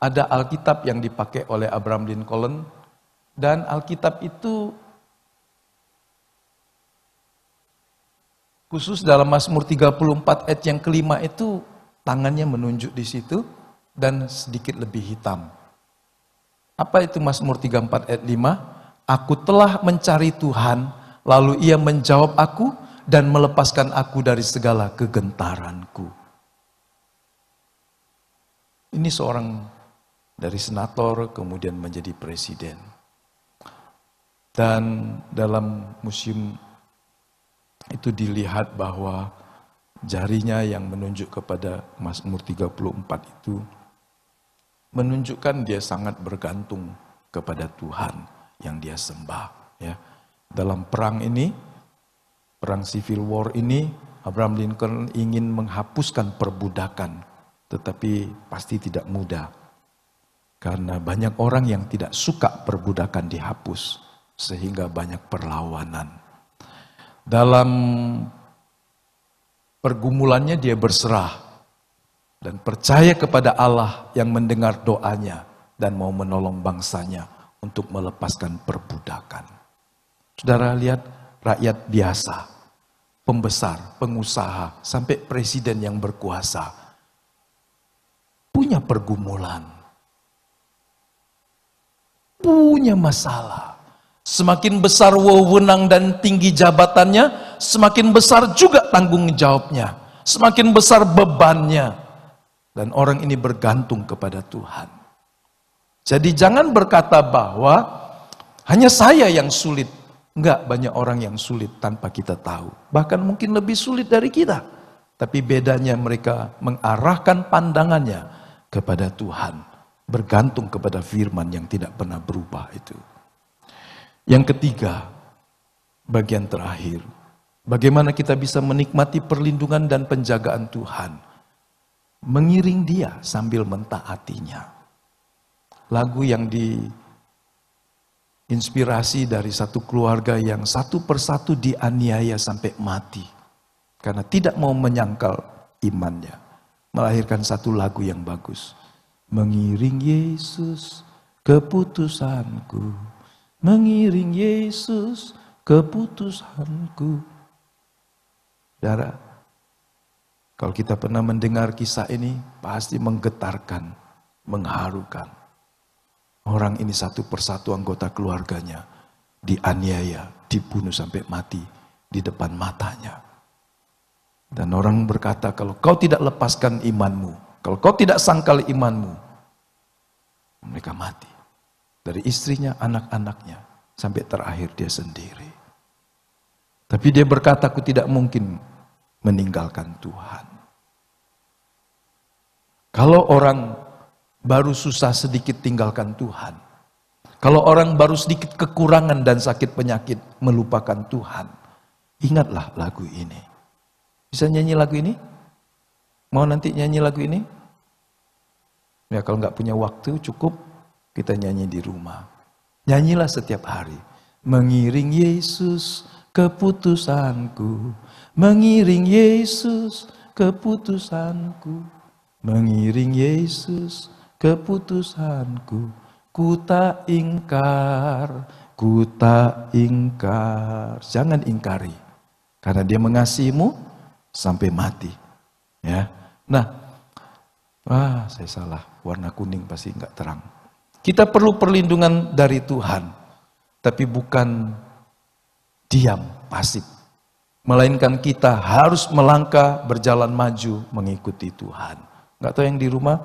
ada Alkitab yang dipakai oleh Abraham Lincoln, dan Alkitab itu khusus dalam Mazmur 34 ayat yang kelima itu tangannya menunjuk di situ dan sedikit lebih hitam. Apa itu Mazmur 34 ayat 5? Aku telah mencari Tuhan, lalu Ia menjawab aku dan melepaskan aku dari segala kegentaranku. Ini seorang dari senator kemudian menjadi presiden. Dan dalam museum itu dilihat bahwa jarinya yang menunjuk kepada Mazmur 34 itu menunjukkan dia sangat bergantung kepada Tuhan yang dia sembah. Ya. Dalam perang ini, perang civil war ini, Abraham Lincoln ingin menghapuskan perbudakan, tetapi pasti tidak mudah. Karena banyak orang yang tidak suka perbudakan dihapus, sehingga banyak perlawanan. Dalam pergumulannya dia berserah dan percaya kepada Allah yang mendengar doanya dan mau menolong bangsanya untuk melepaskan perbudakan. Saudara lihat rakyat biasa, pembesar, pengusaha, sampai presiden yang berkuasa punya pergumulan, punya masalah. Semakin besar wewenang dan tinggi jabatannya, semakin besar juga tanggung jawabnya, semakin besar bebannya. Dan orang ini bergantung kepada Tuhan. Jadi jangan berkata bahwa hanya saya yang sulit. Enggak, banyak orang yang sulit tanpa kita tahu. Bahkan mungkin lebih sulit dari kita. Tapi bedanya mereka mengarahkan pandangannya kepada Tuhan. Bergantung kepada firman yang tidak pernah berubah itu. Yang ketiga, bagian terakhir. Bagaimana kita bisa menikmati perlindungan dan penjagaan Tuhan. Mengiring dia sambil mentaatinya. Lagu yang diinspirasi dari satu keluarga yang satu persatu dianiaya sampai mati. Karena tidak mau menyangkal imannya. Melahirkan satu lagu yang bagus. Mengiring Yesus keputusanku. Mengiring Yesus keputusanku. Saudara, kalau kita pernah mendengar kisah ini, pasti menggetarkan, mengharukan. Orang ini satu persatu anggota keluarganya dianiaya, dibunuh sampai mati di depan matanya. Dan orang berkata, kalau kau tidak lepaskan imanmu, kalau kau tidak sangkal imanmu, Mereka mati. Dari istrinya, anak-anaknya, sampai terakhir dia sendiri. Tapi dia berkata, aku tidak mungkin meninggalkan Tuhan. Kalau orang baru susah sedikit tinggalkan Tuhan. Kalau orang baru sedikit kekurangan dan sakit penyakit melupakan Tuhan. Ingatlah lagu ini. Bisa nyanyi lagu ini? Mau nanti nyanyi lagu ini? Ya kalau nggak punya waktu cukup kita nyanyi di rumah. Nyanyilah setiap hari. Mengiring Yesus keputusanku. Mengiring Yesus keputusanku. Mengiring Yesus keputusanku. Ku tak ingkar, ku tak ingkar. Jangan ingkari. Karena dia mengasihimu sampai mati. Ya. Nah, saya salah. Warna kuning pasti enggak terang. Kita perlu perlindungan dari Tuhan. Tapi bukan diam, pasif. Melainkan kita harus melangkah, berjalan maju, mengikuti Tuhan. Enggak tahu yang di rumah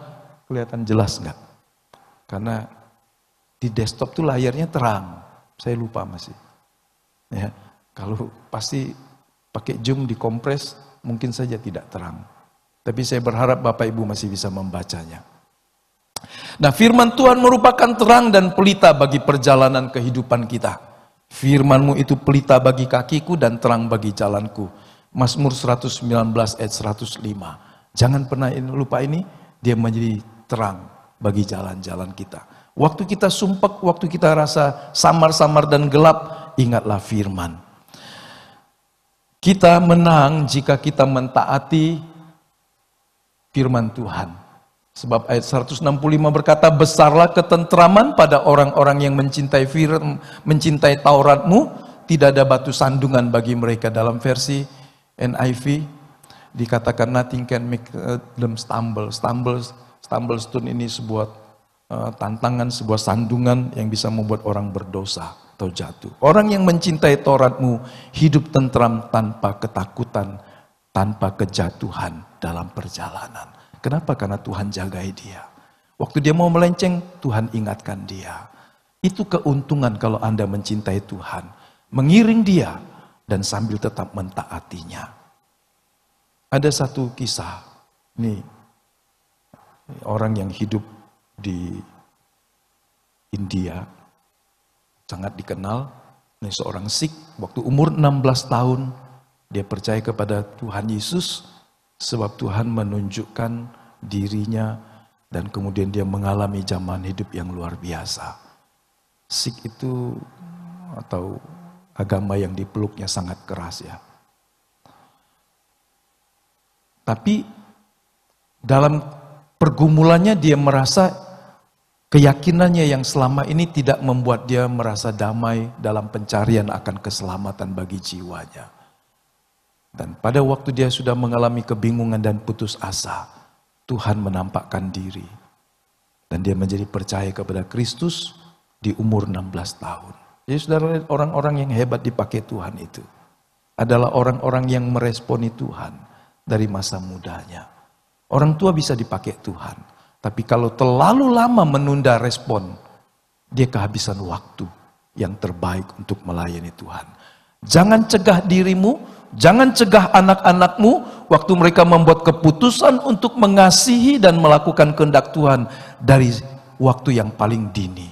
kelihatan jelas enggak? Karena di desktop tuh layarnya terang. Saya lupa masih. Ya, kalau pasti pakai zoom dikompres, mungkin saja tidak terang. Tapi saya berharap Bapak Ibu masih bisa membacanya. Nah, firman Tuhan merupakan terang dan pelita bagi perjalanan kehidupan kita. Firman-Mu itu pelita bagi kakiku dan terang bagi jalanku. Mazmur 119 ayat 105. Jangan pernah lupa ini, dia menjadi terang bagi jalan-jalan kita. Waktu kita sumpek, waktu kita rasa samar-samar dan gelap, ingatlah firman. Kita menang jika kita mentaati firman Tuhan. Sebab ayat 165 berkata, besarlah ketentraman pada orang-orang yang mencintai Taurat-Mu, tidak ada batu sandungan bagi mereka. Dalam versi NIV dikatakan nothing can make them stumble. Stumble stone ini sebuah tantangan, sebuah sandungan yang bisa membuat orang berdosa atau jatuh. Orang yang mencintai Taurat-Mu hidup tentram tanpa ketakutan, tanpa kejatuhan dalam perjalanan. Kenapa? Karena Tuhan jagai dia. Waktu dia mau melenceng, Tuhan ingatkan dia. Itu keuntungan kalau Anda mencintai Tuhan. Mengiring dia dan sambil tetap mentaatinya. Ada satu kisah. Ini orang yang hidup di India. Sangat dikenal. Ini seorang Sikh. Waktu umur 16 tahun. Dia percaya kepada Tuhan Yesus. Sebab Tuhan menunjukkan dirinya dan kemudian dia mengalami zaman hidup yang luar biasa. Sikh itu atau agama yang dipeluknya sangat keras ya. Tapi dalam pergumulannya dia merasa keyakinannya yang selama ini tidak membuat dia merasa damai dalam pencarian akan keselamatan bagi jiwanya. Dan pada waktu dia sudah mengalami kebingungan dan putus asa, Tuhan menampakkan diri. Dan dia menjadi percaya kepada Kristus di umur 16 tahun. Jadi saudara, orang-orang yang hebat dipakai Tuhan itu adalah orang-orang yang meresponi Tuhan dari masa mudanya. Orang tua bisa dipakai Tuhan. Tapi kalau terlalu lama menunda respon, dia kehabisan waktu yang terbaik untuk melayani Tuhan. Jangan cegah dirimu. Jangan cegah anak-anakmu waktu mereka membuat keputusan untuk mengasihi dan melakukan kehendak Tuhan dari waktu yang paling dini.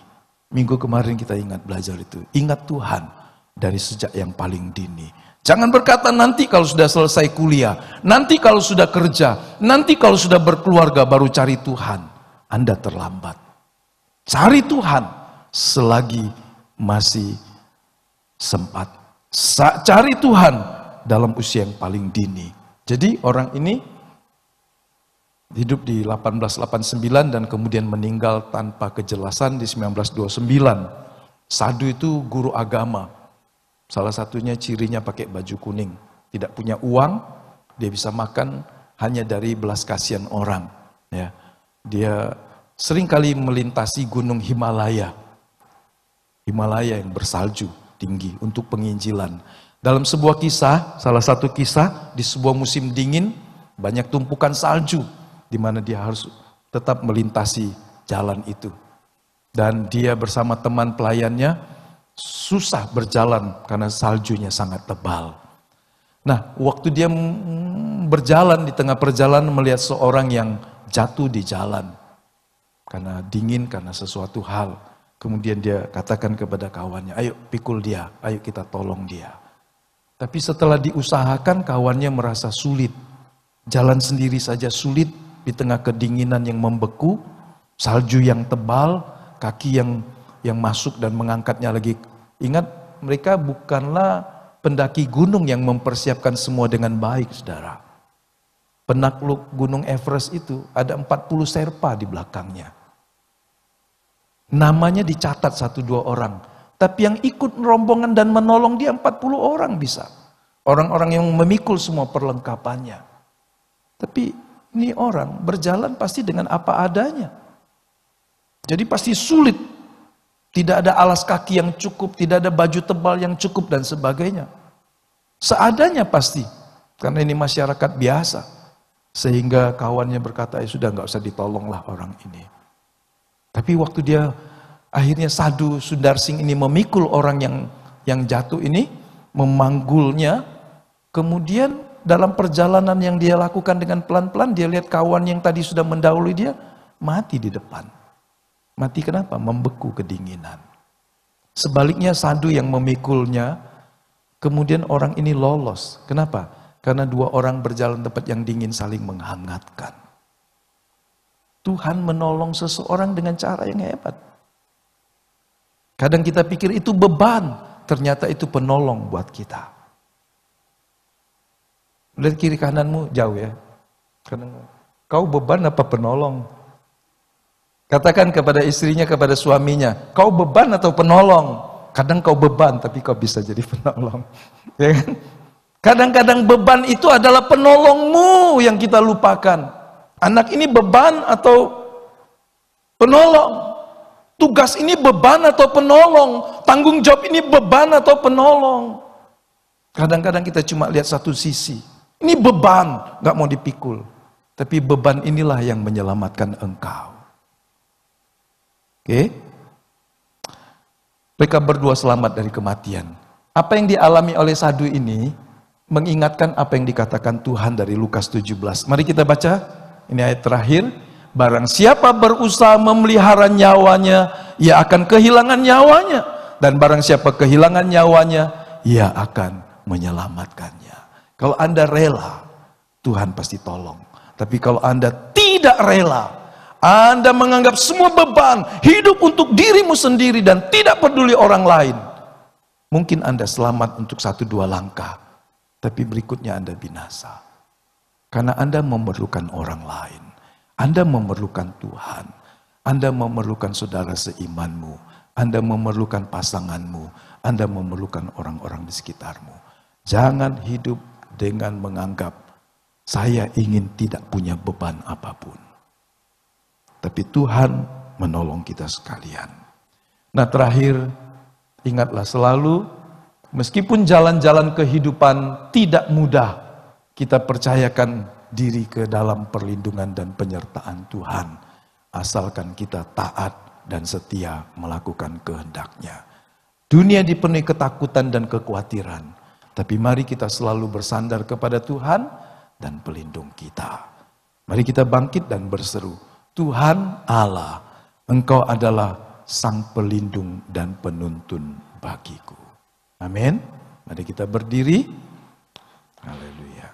Minggu kemarin kita belajar itu. Ingat Tuhan dari sejak yang paling dini. Jangan berkata nanti kalau sudah selesai kuliah, nanti kalau sudah kerja, nanti kalau sudah berkeluarga baru cari Tuhan. Anda terlambat. Cari Tuhan selagi masih sempat. Cari Tuhan dalam usia yang paling dini. Jadi orang ini hidup di 1889 dan kemudian meninggal tanpa kejelasan di 1929. Sadhu itu guru agama. Salah satunya cirinya pakai baju kuning. Tidak punya uang, dia bisa makan hanya dari belas kasihan orang. Ya. Dia seringkali melintasi gunung Himalaya. Himalaya yang bersalju tinggi untuk penginjilan. Dalam sebuah kisah, salah satu kisah di sebuah musim dingin, banyak tumpukan salju di mana dia harus tetap melintasi jalan itu. Dan dia bersama teman pelayannya susah berjalan karena saljunya sangat tebal. Nah, waktu dia berjalan di tengah perjalanan melihat seorang yang jatuh di jalan karena dingin, karena sesuatu hal. Kemudian dia katakan kepada kawannya, ayo pikul dia, ayo kita tolong dia. Tapi setelah diusahakan, kawannya merasa sulit. Jalan sendiri saja sulit di tengah kedinginan yang membeku, salju yang tebal, kaki yang masuk dan mengangkatnya lagi. Ingat, mereka bukanlah pendaki gunung yang mempersiapkan semua dengan baik, saudara. Penakluk Gunung Everest itu ada 40 serpa di belakangnya. Namanya dicatat 1-2 orang. Tapi yang ikut rombongan dan menolong dia 40 orang bisa. Orang-orang yang memikul semua perlengkapannya. Tapi ini orang berjalan pasti dengan apa adanya. Jadi pasti sulit. Tidak ada alas kaki yang cukup, tidak ada baju tebal yang cukup dan sebagainya. Seadanya pasti. Karena ini masyarakat biasa. Sehingga kawannya berkata, ya sudah nggak usah ditolonglah orang ini. Tapi waktu dia akhirnya Sadhu Sundarsing ini memikul orang yang jatuh ini, memanggulnya, kemudian dalam perjalanan yang dia lakukan dengan pelan-pelan, dia lihat kawan yang tadi sudah mendahului dia, mati di depan. Mati kenapa? Membeku kedinginan. Sebaliknya sadhu yang memikulnya, kemudian orang ini lolos. Kenapa? Karena 2 orang berjalan tempat yang dingin saling menghangatkan. Tuhan menolong seseorang dengan cara yang hebat. Kadang kita pikir itu beban, ternyata itu penolong buat kita. Lihat kiri kananmu jauh ya. Kadang, kau beban apa penolong? Katakan kepada istrinya, kepada suaminya, kau beban atau penolong? Kadang kau beban, tapi kau bisa jadi penolong. Ya kan? Kadang-kadang beban itu adalah penolongmu yang kita lupakan. Anak ini beban atau penolong? Tugas ini beban atau penolong? Tanggung jawab ini beban atau penolong? Kadang-kadang kita cuma lihat satu sisi. Ini beban, gak mau dipikul. Tapi beban inilah yang menyelamatkan engkau. Oke? Mereka berdua selamat dari kematian. Apa yang dialami oleh sadhu ini mengingatkan apa yang dikatakan Tuhan dari Lukas 17. Mari kita baca, ini ayat terakhir. Barang siapa berusaha memelihara nyawanya, ia akan kehilangan nyawanya. Dan barang siapa kehilangan nyawanya, ia akan menyelamatkannya. Kalau Anda rela, Tuhan pasti tolong. Tapi kalau Anda tidak rela, Anda menganggap semua beban hidup untuk dirimu sendiri dan tidak peduli orang lain, mungkin Anda selamat untuk 1-2 langkah, tapi berikutnya Anda binasa. Karena Anda memerlukan orang lain, Anda memerlukan Tuhan, Anda memerlukan saudara seimanmu, Anda memerlukan pasanganmu, Anda memerlukan orang-orang di sekitarmu. Jangan hidup dengan menganggap saya ingin tidak punya beban apapun. Tapi Tuhan menolong kita sekalian. Nah terakhir, ingatlah selalu, meskipun jalan-jalan kehidupan tidak mudah, kita percayakan diri ke dalam perlindungan dan penyertaan Tuhan. Asalkan kita taat dan setia melakukan kehendak-Nya. Dunia dipenuhi ketakutan dan kekhawatiran. Tapi mari kita selalu bersandar kepada Tuhan dan pelindung kita. Mari kita bangkit dan berseru. Tuhan Allah, Engkau adalah Sang Pelindung dan Penuntun bagiku. Amin. Mari kita berdiri. Haleluya.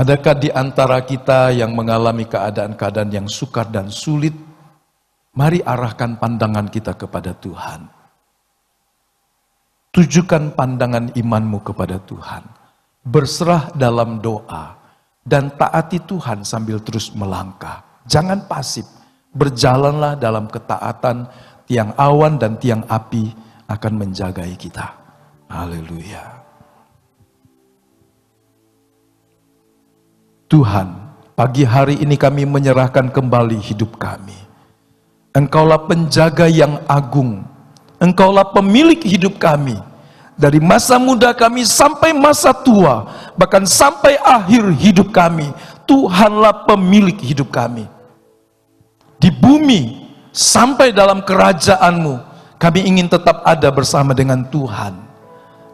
Adakah di antara kita yang mengalami keadaan-keadaan yang sukar dan sulit? Mari arahkan pandangan kita kepada Tuhan. Tujukan pandangan imanmu kepada Tuhan. Berserah dalam doa dan taati Tuhan sambil terus melangkah. Jangan pasif, berjalanlah dalam ketaatan. Tiang awan dan tiang api akan menjagai kita. Haleluya. Tuhan, pagi hari ini kami menyerahkan kembali hidup kami. Engkaulah penjaga yang agung. Engkaulah pemilik hidup kami. Dari masa muda kami sampai masa tua, bahkan sampai akhir hidup kami, Tuhanlah pemilik hidup kami. Di bumi sampai dalam kerajaan-Mu, kami ingin tetap ada bersama dengan Tuhan.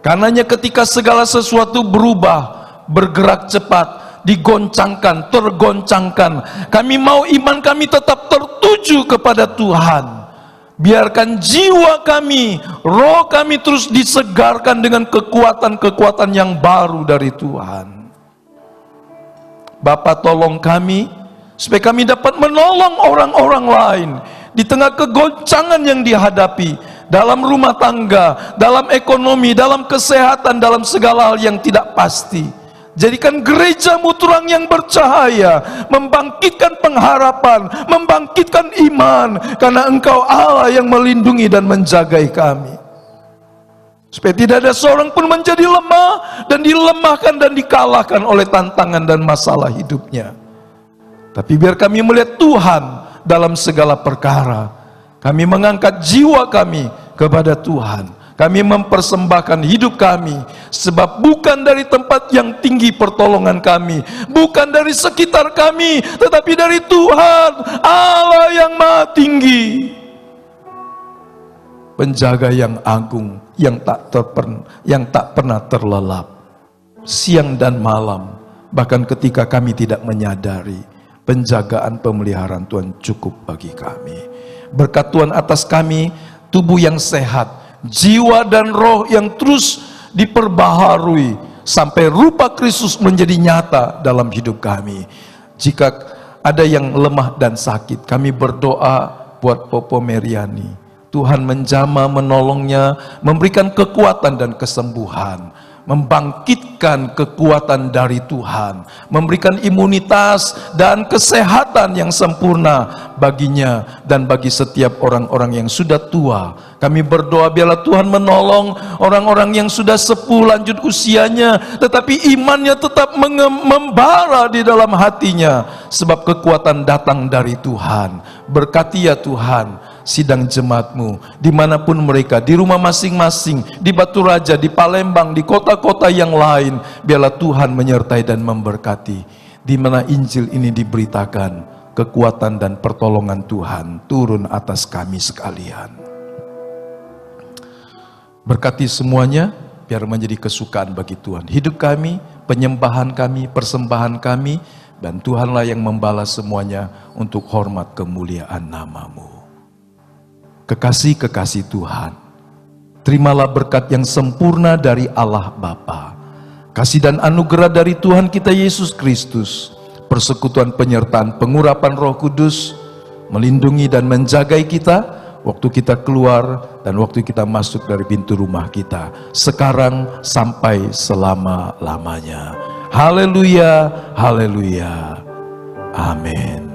Karenanya ketika segala sesuatu berubah, bergerak cepat, digoncangkan, tergoncangkan, kami mau iman kami tetap tertuju kepada Tuhan. Biarkan jiwa kami, roh kami terus disegarkan dengan kekuatan-kekuatan yang baru dari Tuhan. Bapa, tolong kami supaya kami dapat menolong orang-orang lain di tengah kegoncangan yang dihadapi dalam rumah tangga, dalam ekonomi, dalam kesehatan, dalam segala hal yang tidak pasti. Jadikan gereja-Mu terang yang bercahaya, membangkitkan pengharapan, membangkitkan iman, karena Engkau Allah yang melindungi dan menjagai kami. Supaya tidak ada seorang pun menjadi lemah dan dilemahkan dan dikalahkan oleh tantangan dan masalah hidupnya. Tapi biar kami melihat Tuhan dalam segala perkara. Kami mengangkat jiwa kami kepada Tuhan. Kami mempersembahkan hidup kami, sebab bukan dari tempat yang tinggi pertolongan kami, bukan dari sekitar kami, tetapi dari Tuhan Allah yang Maha Tinggi, penjaga yang agung, yang tak pernah terlelap, siang dan malam, bahkan ketika kami tidak menyadari. Penjagaan pemeliharaan Tuhan cukup bagi kami. Berkat Tuhan atas kami, tubuh yang sehat, jiwa dan roh yang terus diperbaharui sampai rupa Kristus menjadi nyata dalam hidup kami. Jika ada yang lemah dan sakit, kami berdoa buat Popo Meriani. Tuhan menjamah, menolongnya, memberikan kekuatan dan kesembuhan, membangkitkan kekuatan dari Tuhan, memberikan imunitas dan kesehatan yang sempurna baginya dan bagi setiap orang-orang yang sudah tua. Kami berdoa biarlah Tuhan menolong orang-orang yang sudah sepuh lanjut usianya, tetapi imannya tetap membara di dalam hatinya, sebab kekuatan datang dari Tuhan. Berkati ya Tuhan sidang jemaat-Mu, dimanapun mereka, di rumah masing-masing, di Batu Raja, di Palembang, di kota-kota yang lain, biarlah Tuhan menyertai dan memberkati. Di mana Injil ini diberitakan, kekuatan dan pertolongan Tuhan turun atas kami sekalian. Berkati semuanya, biar menjadi kesukaan bagi Tuhan. Hidup kami, penyembahan kami, persembahan kami, dan Tuhanlah yang membalas semuanya untuk hormat kemuliaan nama-Mu. Kekasih-kekasih Tuhan, terimalah berkat yang sempurna dari Allah Bapa, kasih dan anugerah dari Tuhan kita Yesus Kristus, persekutuan penyertaan pengurapan Roh Kudus, melindungi dan menjagai kita waktu kita keluar dan waktu kita masuk dari pintu rumah kita, sekarang sampai selama-lamanya. Haleluya, haleluya, amin.